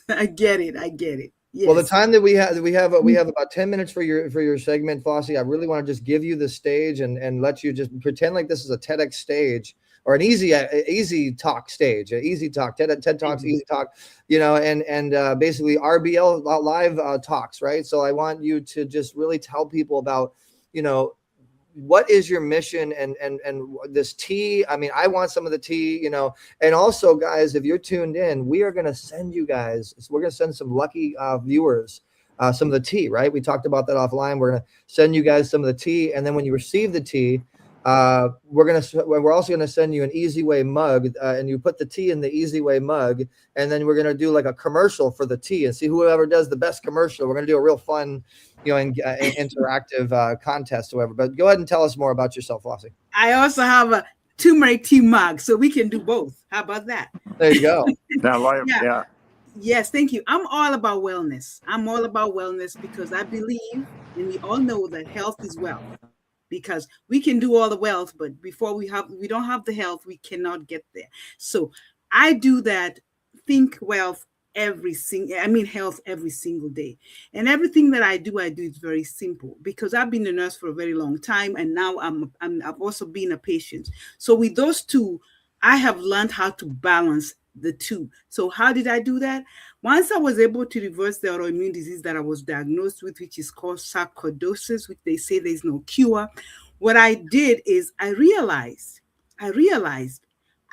I get it. Yes. Well, the time that we have about 10 minutes for your segment, Flossie. I really want to just give you the stage and let you just pretend like this is a TEDx stage or an easy talk stage, easy talk, TED Talks, easy talk, and basically RBL live talks, right? So I want you to just really tell people about, what is your mission and this tea? I mean, I want some of the tea, you know. And also, guys, if you're tuned in, we are going to send you guys, we're going to send some lucky viewers some of the tea, right? We talked about that offline. We're going to send you guys some of the tea, and then when you receive the tea, we're also going to send you an eZWay mug, and you put the tea in the eZWay mug, and then we're going to do like a commercial for the tea and see whoever does the best commercial. We're going to do a real fun, you know, interactive contest or whatever. But go ahead and tell us more about yourself, Flossie. I also have a turmeric tea mug, so we can do both. How about that? There you go. Yeah. Yes, thank you. I'm all about wellness. I'm all about wellness because I believe, and we all know that health is wealth. Because we can do all the wealth, but before we don't have the health, we cannot get there. So I do that. Think wealth health every single day. And everything that I do is very simple because I've been a nurse for a very long time, and now I've also been a patient. So with those two, I have learned how to balance the two. So how did I do that? Once I was able to reverse the autoimmune disease that I was diagnosed with, which is called sarcoidosis, which they say there's no cure, what I did is I realized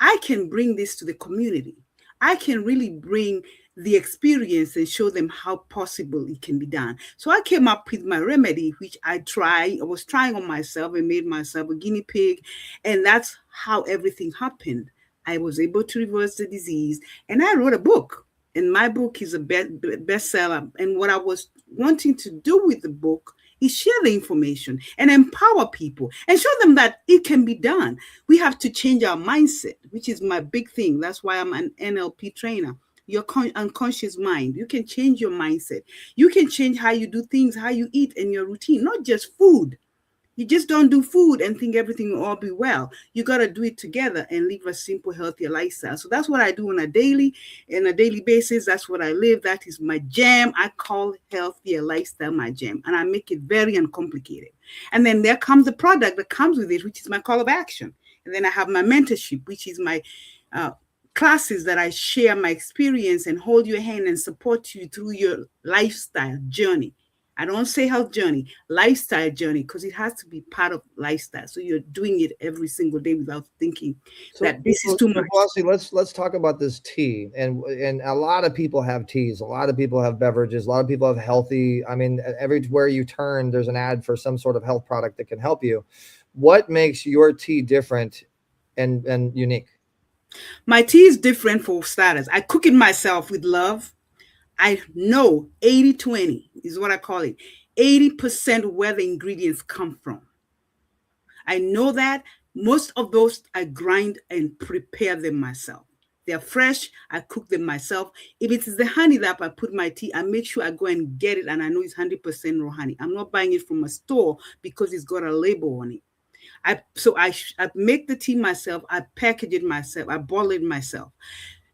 I can bring this to the community. I can really bring the experience and show them how possible it can be done. So I came up with my remedy, which I was trying on myself and made myself a guinea pig. And that's how everything happened. I was able to reverse the disease, and I wrote a book. And my book is a bestseller. And what I was wanting to do with the book is share the information and empower people and show them that it can be done. We have to change our mindset, which is my big thing. That's why I'm an NLP trainer. Your unconscious mind. You can change your mindset. You can change how you do things, how you eat, and your routine, not just food. You just don't do food and think everything will all be well. You got to do it together and live a simple, healthier lifestyle. So that's what I do on a daily basis. That's what I live. That is my jam. I call healthier lifestyle my jam. And I make it very uncomplicated. And then there comes the product that comes with it, which is my call of action. And then I have my mentorship, which is my classes that I share my experience and hold your hand and support you through your lifestyle journey. I don't say health journey, lifestyle journey, because it has to be part of lifestyle. So you're doing it every single day without thinking that this is too much. Flossie, let's talk about this tea. And a lot of people have teas. A lot of people have beverages. A lot of people have healthy. I mean, everywhere you turn, there's an ad for some sort of health product that can help you. What makes your tea different and unique? My tea is different for starters. I cook it myself with love. I know 80-20 is what I call it. 80% where the ingredients come from. I know that most of those I grind and prepare them myself. They're fresh. I cook them myself. If it is the honey that I put in my tea, I make sure I go and get it, and I know it's 100% raw honey. I'm not buying it from a store because it's got a label on it. I make the tea myself. I package it myself. I boil it myself.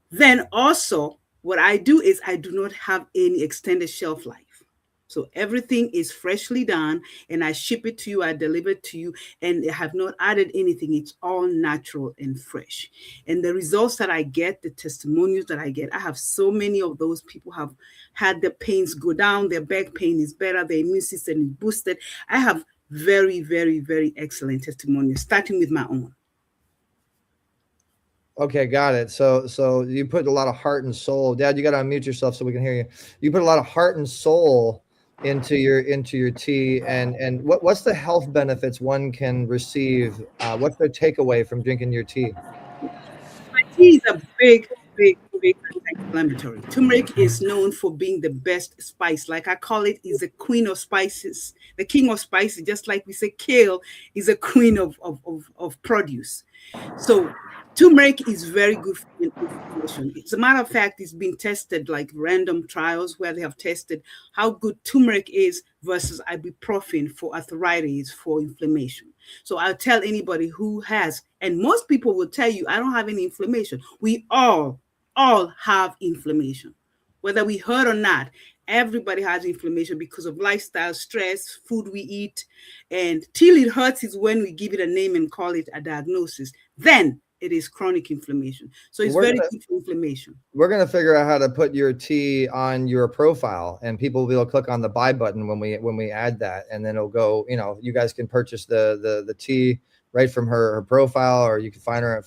Then also, what I do is I do not have any extended shelf life. So everything is freshly done, and I ship it to you, I deliver it to you, and I have not added anything. It's all natural and fresh. And the results that I get, the testimonials that I get, I have so many of those people have had their pains go down, their back pain is better, their immune system is boosted. I have very, very, very excellent testimonials, starting with my own. Okay, got it. So you put a lot of heart and soul. Dad, you got to unmute yourself so we can hear you. You put a lot of heart and soul into your tea. And what's the health benefits one can receive? What's their takeaway from drinking your tea? My tea is a big anti-inflammatory. Turmeric is known for being the best spice. Like I call it, is the queen of spices, the king of spices. Just like we say, kale is a queen of produce. So turmeric is very good for inflammation. As a matter of fact, it's been tested like random trials where they have tested how good turmeric is versus ibuprofen for arthritis, for inflammation. So I'll tell anybody who has, and most people will tell you, I don't have any inflammation. We all have inflammation. Whether we heard or not, everybody has inflammation because of lifestyle, stress, food we eat. And till it hurts is when we give it a name and call it a diagnosis. Then it is chronic inflammation. So it's very good for inflammation. We're going to figure out how to put your tea on your profile, and people will be able to click on the buy button when we add that, and then it'll go, you guys can purchase the tea right from her profile, or you can find her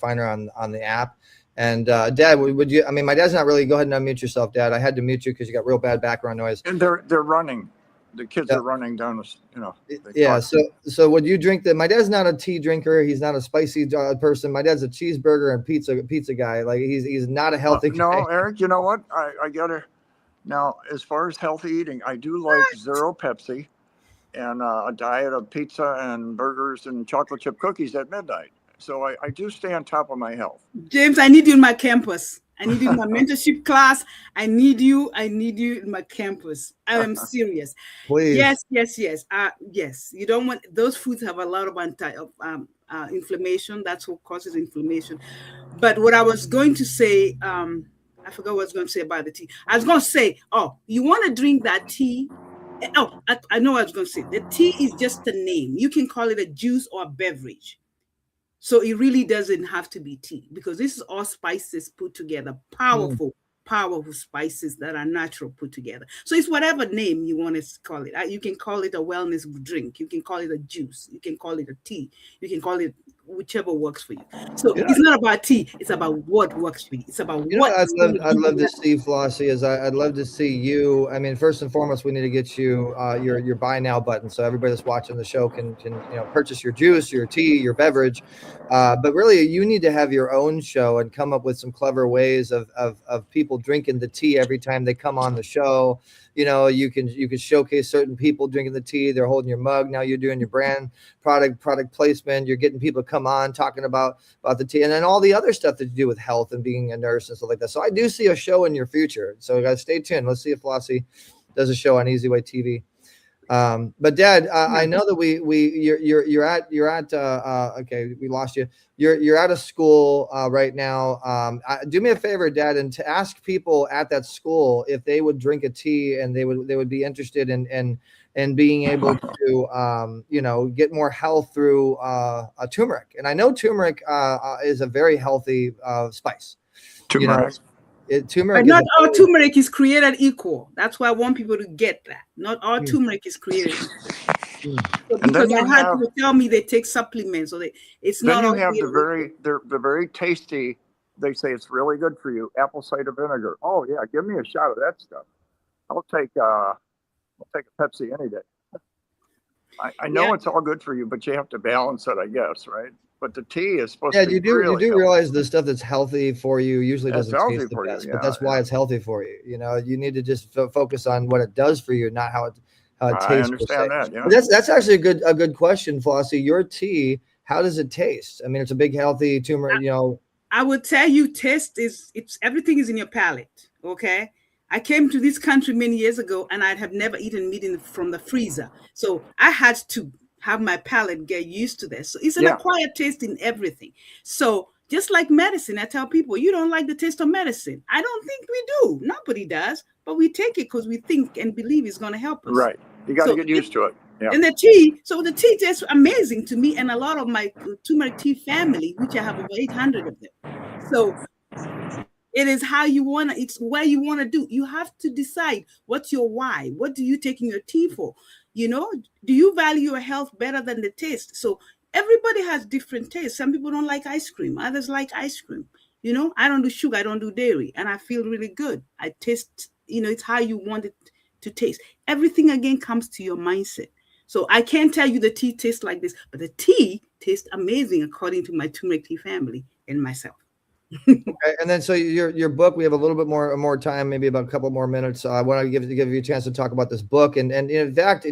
on the app. And Dad, would you, my dad's not really, go ahead and unmute yourself, Dad. I had to mute you because you got real bad background noise. And they're running. The kids are running down the, Yeah. So would you drink my dad's not a tea drinker. He's not a spicy person. My dad's a cheeseburger and pizza guy. Like he's not a healthy guy. No, Eric, you know what? I gotta, now, as far as healthy eating, I do like zero Pepsi and a diet of pizza and burgers and chocolate chip cookies at midnight. So I do stay on top of my health. James, I need you in my campus. I need you in my mentorship class. I need you in my campus. I am serious. Please. Yes. Yes. You don't want, those foods have a lot of inflammation. That's what causes inflammation. But what I was going to say, I forgot what I was going to say about the tea. I was going to say, you want to drink that tea? I know what I was going to say. The tea is just a name. You can call it a juice or a beverage. So it really doesn't have to be tea, because this is all spices put together, powerful spices that are natural put together. So it's whatever name you want to call it. You can call it a wellness drink. You can call it a juice. You can call it a tea. You can call it whichever works for you. So it's not about tea. It's about what works for you. It's about what. I'd love to see, Flossie, I'd love to see you. First and foremost, we need to get you your buy now button, so everybody that's watching the show can purchase your juice, your tea, your beverage. But really, you need to have your own show and come up with some clever ways of people drinking the tea every time they come on the show. You can showcase certain people drinking the tea. They're holding your mug. Now you're doing your brand product placement. You're getting people to come on talking about the tea, and then all the other stuff that you do with health and being a nurse and stuff like that. So I do see a show in your future. So guys, stay tuned. Let's see if Flossie does a show on eZWayTV. But Dad, I know that you're at okay, we lost you. You're at a school right now. Do me a favor, Dad, and to ask people at that school if they would drink a tea and they would be interested in being able to get more health through a turmeric. And I know turmeric is a very healthy spice. Turmeric. Turmeric, but not all turmeric is created equal. That's why I want people to get that. Not all turmeric is created equal. So because I had people tell me they take supplements, so it's not. Then you have the very tasty. They say it's really good for you. Apple cider vinegar. Oh yeah, give me a shot of that stuff. I'll take a Pepsi any day. I know it's all good for you, but you have to balance it, I guess, right? But the tea is supposed to be you do realize the stuff that's healthy for you usually doesn't taste the best, you, but that's why it's healthy for you. You need to just focus on what it does for you, not how it tastes. I understand that. Yeah. That's actually a good question, Flossie. Your tea, how does it taste? It's a big healthy turmeric. I would tell you, taste everything is in your palate. Okay. I came to this country many years ago, and I have never eaten meat from the freezer, so I had to have my palate get used to this. So it's an acquired taste in everything. So just like medicine, I tell people, you don't like the taste of medicine. I don't think we do. Nobody does, but we take it because we think and believe it's going to help us. Right. You got to get used to it. Yeah. And the tea tastes amazing to me and a lot of my turmeric tea family, which I have over 800 of them. So it is how you want to, it's where you want to do. You have to decide what's your why. What do you take in your tea for? Do you value your health better than the taste? So everybody has different tastes. Some people don't like ice cream. Others like ice cream. I don't do sugar. I don't do dairy. And I feel really good. I taste, it's how you want it to taste. Everything, again, comes to your mindset. So I can't tell you the tea tastes like this, but the tea tastes amazing according to my turmeric tea family and myself. Okay, and then so your book, we have a little bit more time, maybe about a couple more minutes. I want to give you a chance to talk about this book, and in fact,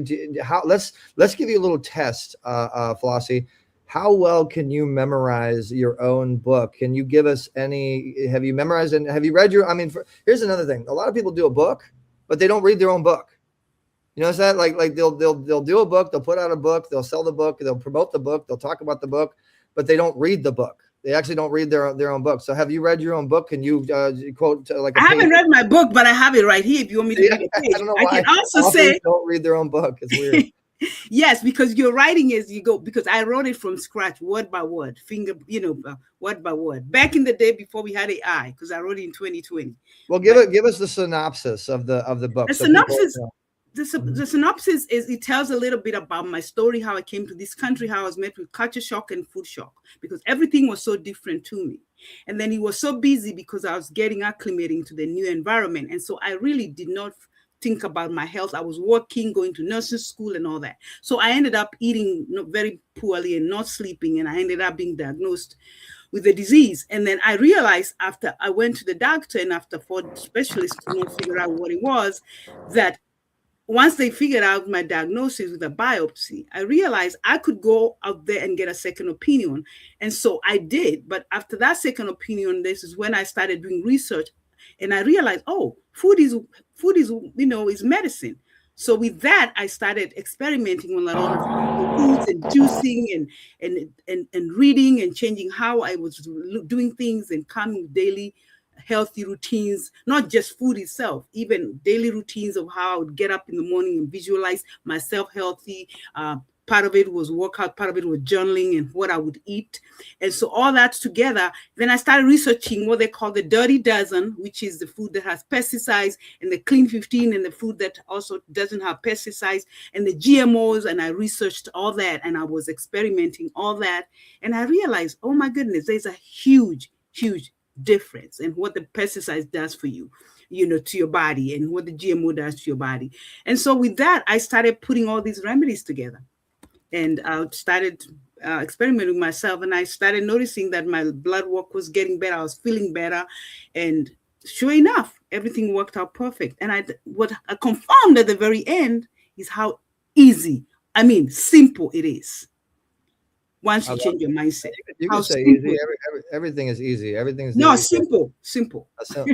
let's give you a little test, Flossie. How well can you memorize your own book? Can you give us have you memorized and have you read here's another thing. A lot of people do a book, but they don't read their own book. Is that like they'll do a book, they'll put out a book, they'll sell the book, they'll promote the book, they'll talk about the book, but they don't read the book. They actually don't read their own book. So have you read your own book? Can you quote like I haven't read my book, but I have it right here if you want me to read a page. I don't know why. I can also say don't read their own book. It's weird. Yes, because your writing is you go, because I wrote it from scratch, word by word, word by word. Back in the day before we had AI, because I wrote it in 2020. Well, give us the synopsis of the book. The so synopsis. people, The synopsis is it tells a little bit about my story, how I came to this country, how I was met with culture shock and food shock, because everything was so different to me. And then it was so busy because I was getting acclimating to the new environment. And so I really did not think about my health. I was working, going to nursing school and all that. So I ended up eating very poorly and not sleeping. And I ended up being diagnosed with the disease. And then I realized after I went to the doctor and after 4 specialists could not figure out what it was, that once they figured out my diagnosis with a biopsy, I realized I could go out there and get a second opinion. And so I did. But after that second opinion, this is when I started doing research. And I realized, oh, food is is medicine. So with that, I started experimenting on a lot of foods and juicing and reading and changing how I was doing things and coming daily healthy routines, not just food itself, even daily routines of how I would get up in the morning and visualize myself healthy. Part of it was workout, part of it was journaling and what I would eat. And so all that together, then I started researching what they call the dirty dozen, which is the food that has pesticides, and the clean 15 and the food that also doesn't have pesticides, and the GMOs. And I researched all that and I was experimenting all that. And I realized, oh my goodness, there's a huge difference in what the pesticide does for you, to your body, and what the GMO does to your body. And so with that, I started putting all these remedies together, and I started experimenting with myself, and I started noticing that my blood work was getting better. I was feeling better, and sure enough, everything worked out perfect. And what I confirmed at the very end is how simple it is. Once you change your mindset, you can say easy. Everything is easy. Everything's simple.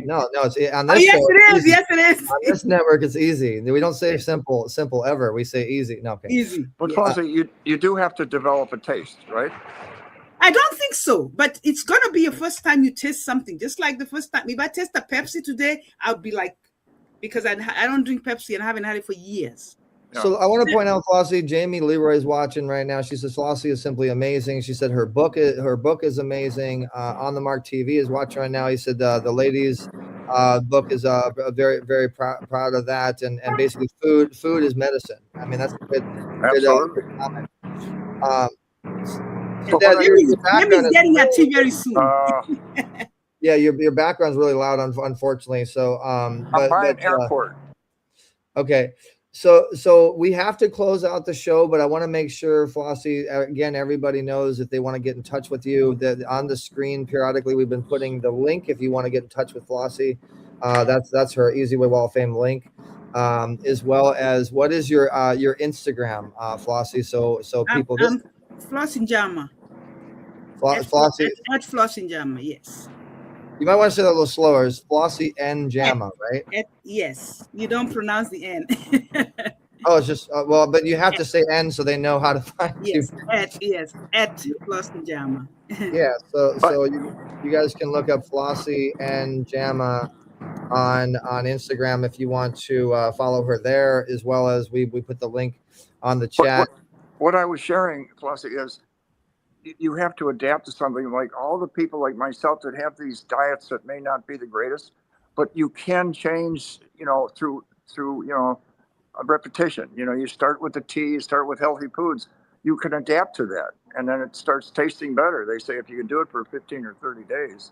No, it's on this. Yes, it is. Yes, it is. On this network, it's easy. We don't say simple ever. We say easy. No, okay. Easy. But Flossie, you do have to develop a taste, right? I don't think so, but it's gonna be your first time you taste something. Just like the first time, if I taste a Pepsi today, I'll be like, because I don't drink Pepsi and I haven't had it for years. So I want to point out, Flossie, Jamie Leroy is watching right now. She says Flossie is simply amazing. She said her book is amazing. On the Mark TV is watching right now. He said the ladies' book is very, very proud of that. And basically food is medicine. I mean, that's a good comment. So Dad, Jamie's getting at tea very soon. Yeah, your background's really loud, unfortunately. So I'm by an airport. Okay. So we have to close out the show, but I want to make sure, Flossie, again, everybody knows if they want to get in touch with you, that on the screen periodically we've been putting the link if you want to get in touch with Flossie. That's her eZWay Wall of Fame link, as well as what is your Instagram, Flossie? So people. Flossie Njama. Flossie at Flossie Njama, yes. You might want to say that a little slower. It's Flossie Njama, right? Yes, you don't pronounce the N. Oh, it's just but you have to say N so they know how to find you. At Flossie Njama. Yeah, so you guys can look up Flossie Njama on Instagram if you want to follow her there, as well as we put the link on the chat. What I was sharing, Flossie, is you have to adapt to something. Like all the people like myself that have these diets that may not be the greatest, but you can change, through a repetition. You start with the tea, you start with healthy foods, you can adapt to that. And then it starts tasting better. They say if you can do it for 15 or 30 days,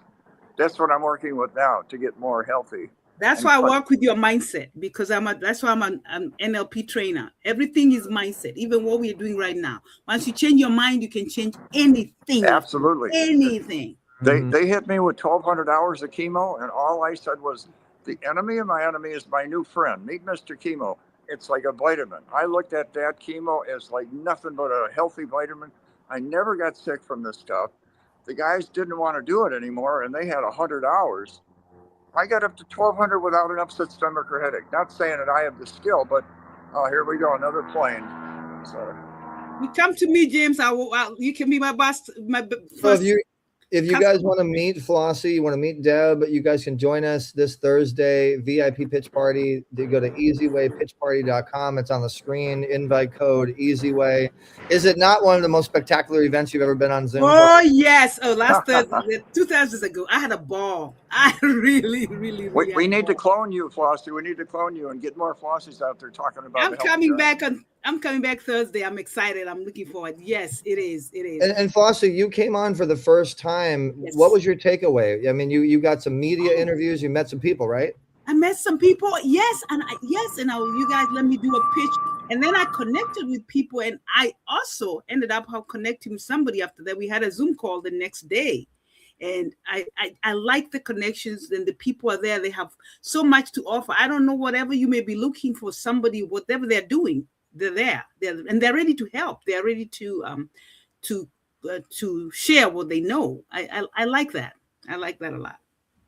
that's what I'm working with now to get more healthy. That's why I work with your mindset, because that's why I'm an NLP trainer. Everything is mindset, even what we're doing right now. Once you change your mind, you can change anything. Absolutely. Anything. They hit me with 1,200 hours of chemo, and all I said was, the enemy of my enemy is my new friend. Meet Mr. Chemo. It's like a vitamin. I looked at that chemo as like nothing but a healthy vitamin. I never got sick from this stuff. The guys didn't want to do it anymore, and they had 100 hours. I got up to 1,200 without an upset stomach or headache. Not saying that I have the skill, but here we go, another plane. So you come to me, James. You can be my boss. If you guys want to meet Flossie, you want to meet Deb, you guys can join us this Thursday, VIP pitch party. They go to eZWayPitchParty.com. It's on the screen. Invite code eZWay. Is it not one of the most spectacular events you've ever been on Zoom? Oh, yes. Oh, last Thursday, 2 Thursdays ago, I had a ball. I really we need to clone you, Flossie. We need to clone you and get more Flossies out there talking about I'm coming back Thursday. I'm excited. I'm looking forward. Yes, it is. It is. And Flossie, you came on for the first time. Yes. What was your takeaway? I mean, you got some media interviews. You met some people, right? I met some people. Yes, and you guys let me do a pitch, and then I connected with people, and I also ended up connecting with somebody after that. We had a Zoom call the next day, and I like the connections, and the people are there. They have so much to offer. I don't know, whatever you may be looking for, somebody, whatever they're doing, they're there. They're ready to help. They're ready to share what they know. I like that. I like that a lot.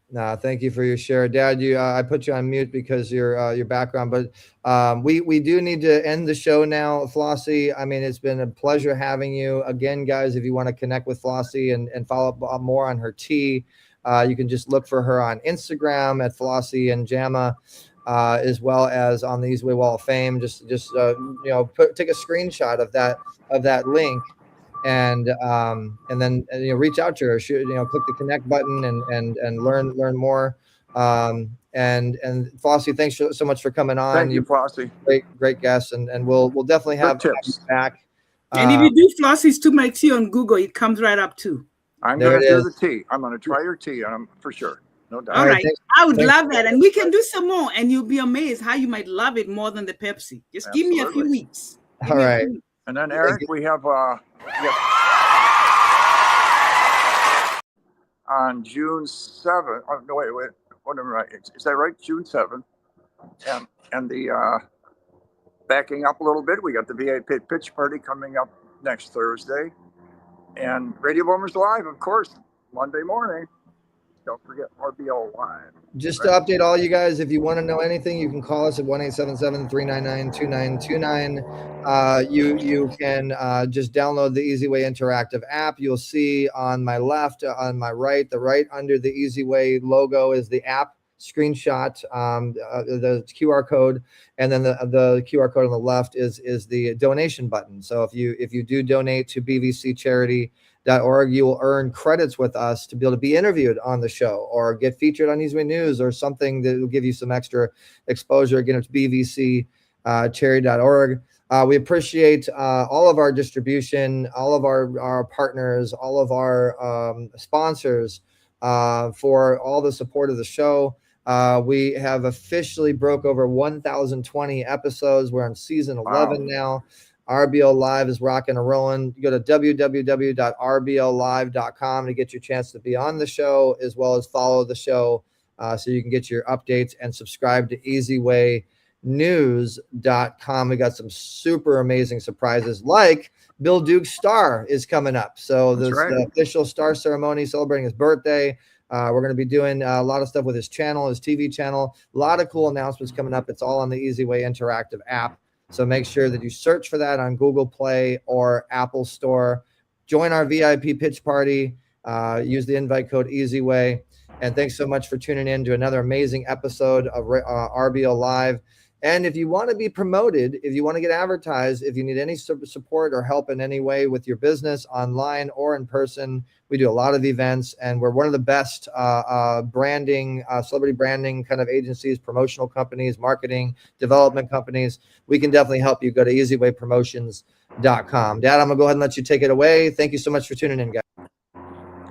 No, thank you for your share, Dad. I put you on mute because your background, but we do need to end the show now, Flossie. I mean, it's been a pleasure having you again, guys. If you want to connect with Flossie and follow up more on her tea, you can just look for her on Instagram at Flossie Njama, as well as on the eZWay Wall of Fame. Just take a screenshot of that link. And then reach out to her, click the connect button and learn more. And Flossie, thanks so much for coming on. Thank you, Flossie. Great guest, and we'll definitely have you back. And if you do Flossie's Turmeric tea on Google, it comes right up too. I'm going to do the tea. I'm going to try your tea, for sure. No doubt. All right. I would love that. And we can do some more, and you'll be amazed how you might love it more than the Pepsi. Just give me a few weeks. All right. And then, Eric, we have on June 7th. Oh, no, wait. What am I right? Is that right? June 7th. And the backing up a little bit, we got the VIP pitch party coming up next Thursday. And Radio Boomers Live, of course, Monday morning. Don't forget RBL Live. Just to update all you guys, if you want to know anything, you can call us at 1-877-399-2929. You can just download the eZWay interactive app. You'll see on my left, on my right, under the eZWay logo is the app screenshot, the QR code, and then the QR code on the left is the donation button. So if you do donate to bvccharity.org, you will earn credits with us to be able to be interviewed on the show or get featured on eZWay News or something that will give you some extra exposure. Again, it's bvccharity.org. We appreciate all of our distribution, all of our partners, all of our sponsors for all the support of the show. We have officially broke over 1,020 episodes. We're on season 11 now. RBL Live is rocking and rolling. You go to www.rbllive.com to get your chance to be on the show, as well as follow the show so you can get your updates and subscribe to eZWaynews.com. We got some super amazing surprises, like Bill Duke's star is coming up. So the official star ceremony celebrating his birthday. We're going to be doing a lot of stuff with his channel, his TV channel. A lot of cool announcements coming up. It's all on the eZWay interactive app. So make sure that you search for that on Google Play or Apple Store. Join our VIP pitch party. Use the invite code eZWay. And thanks so much for tuning in to another amazing episode of RBL Live. And if you want to be promoted, if you want to get advertised, if you need any support or help in any way with your business online or in person, we do a lot of events, and we're one of the best branding, celebrity branding kind of agencies, promotional companies, marketing, development companies. We can definitely help you. Go to eZWayPromotions.com. Dad, I'm going to go ahead and let you take it away. Thank you so much for tuning in, guys.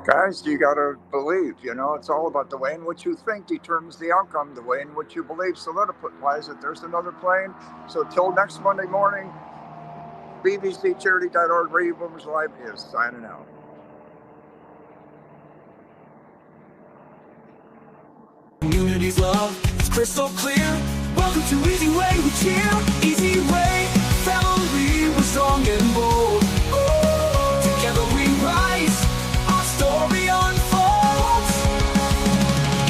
Guys, you got to believe, it's all about the way in which you think determines the outcome. The way in which you believe solidifies it. There's another plane. So till next Monday morning, bvccharity.org, Radio Boomers Live is signing out. Community's love is crystal clear. Welcome to eZWay, we cheer. eZWay, family, we're strong and bold. Together we rise, our story unfolds.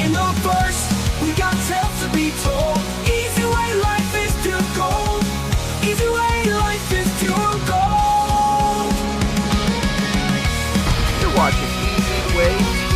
In the verse, we got tales to be told. eZWay, life is pure gold. eZWay, life is pure gold. You're watching eZWay. eZWayTV.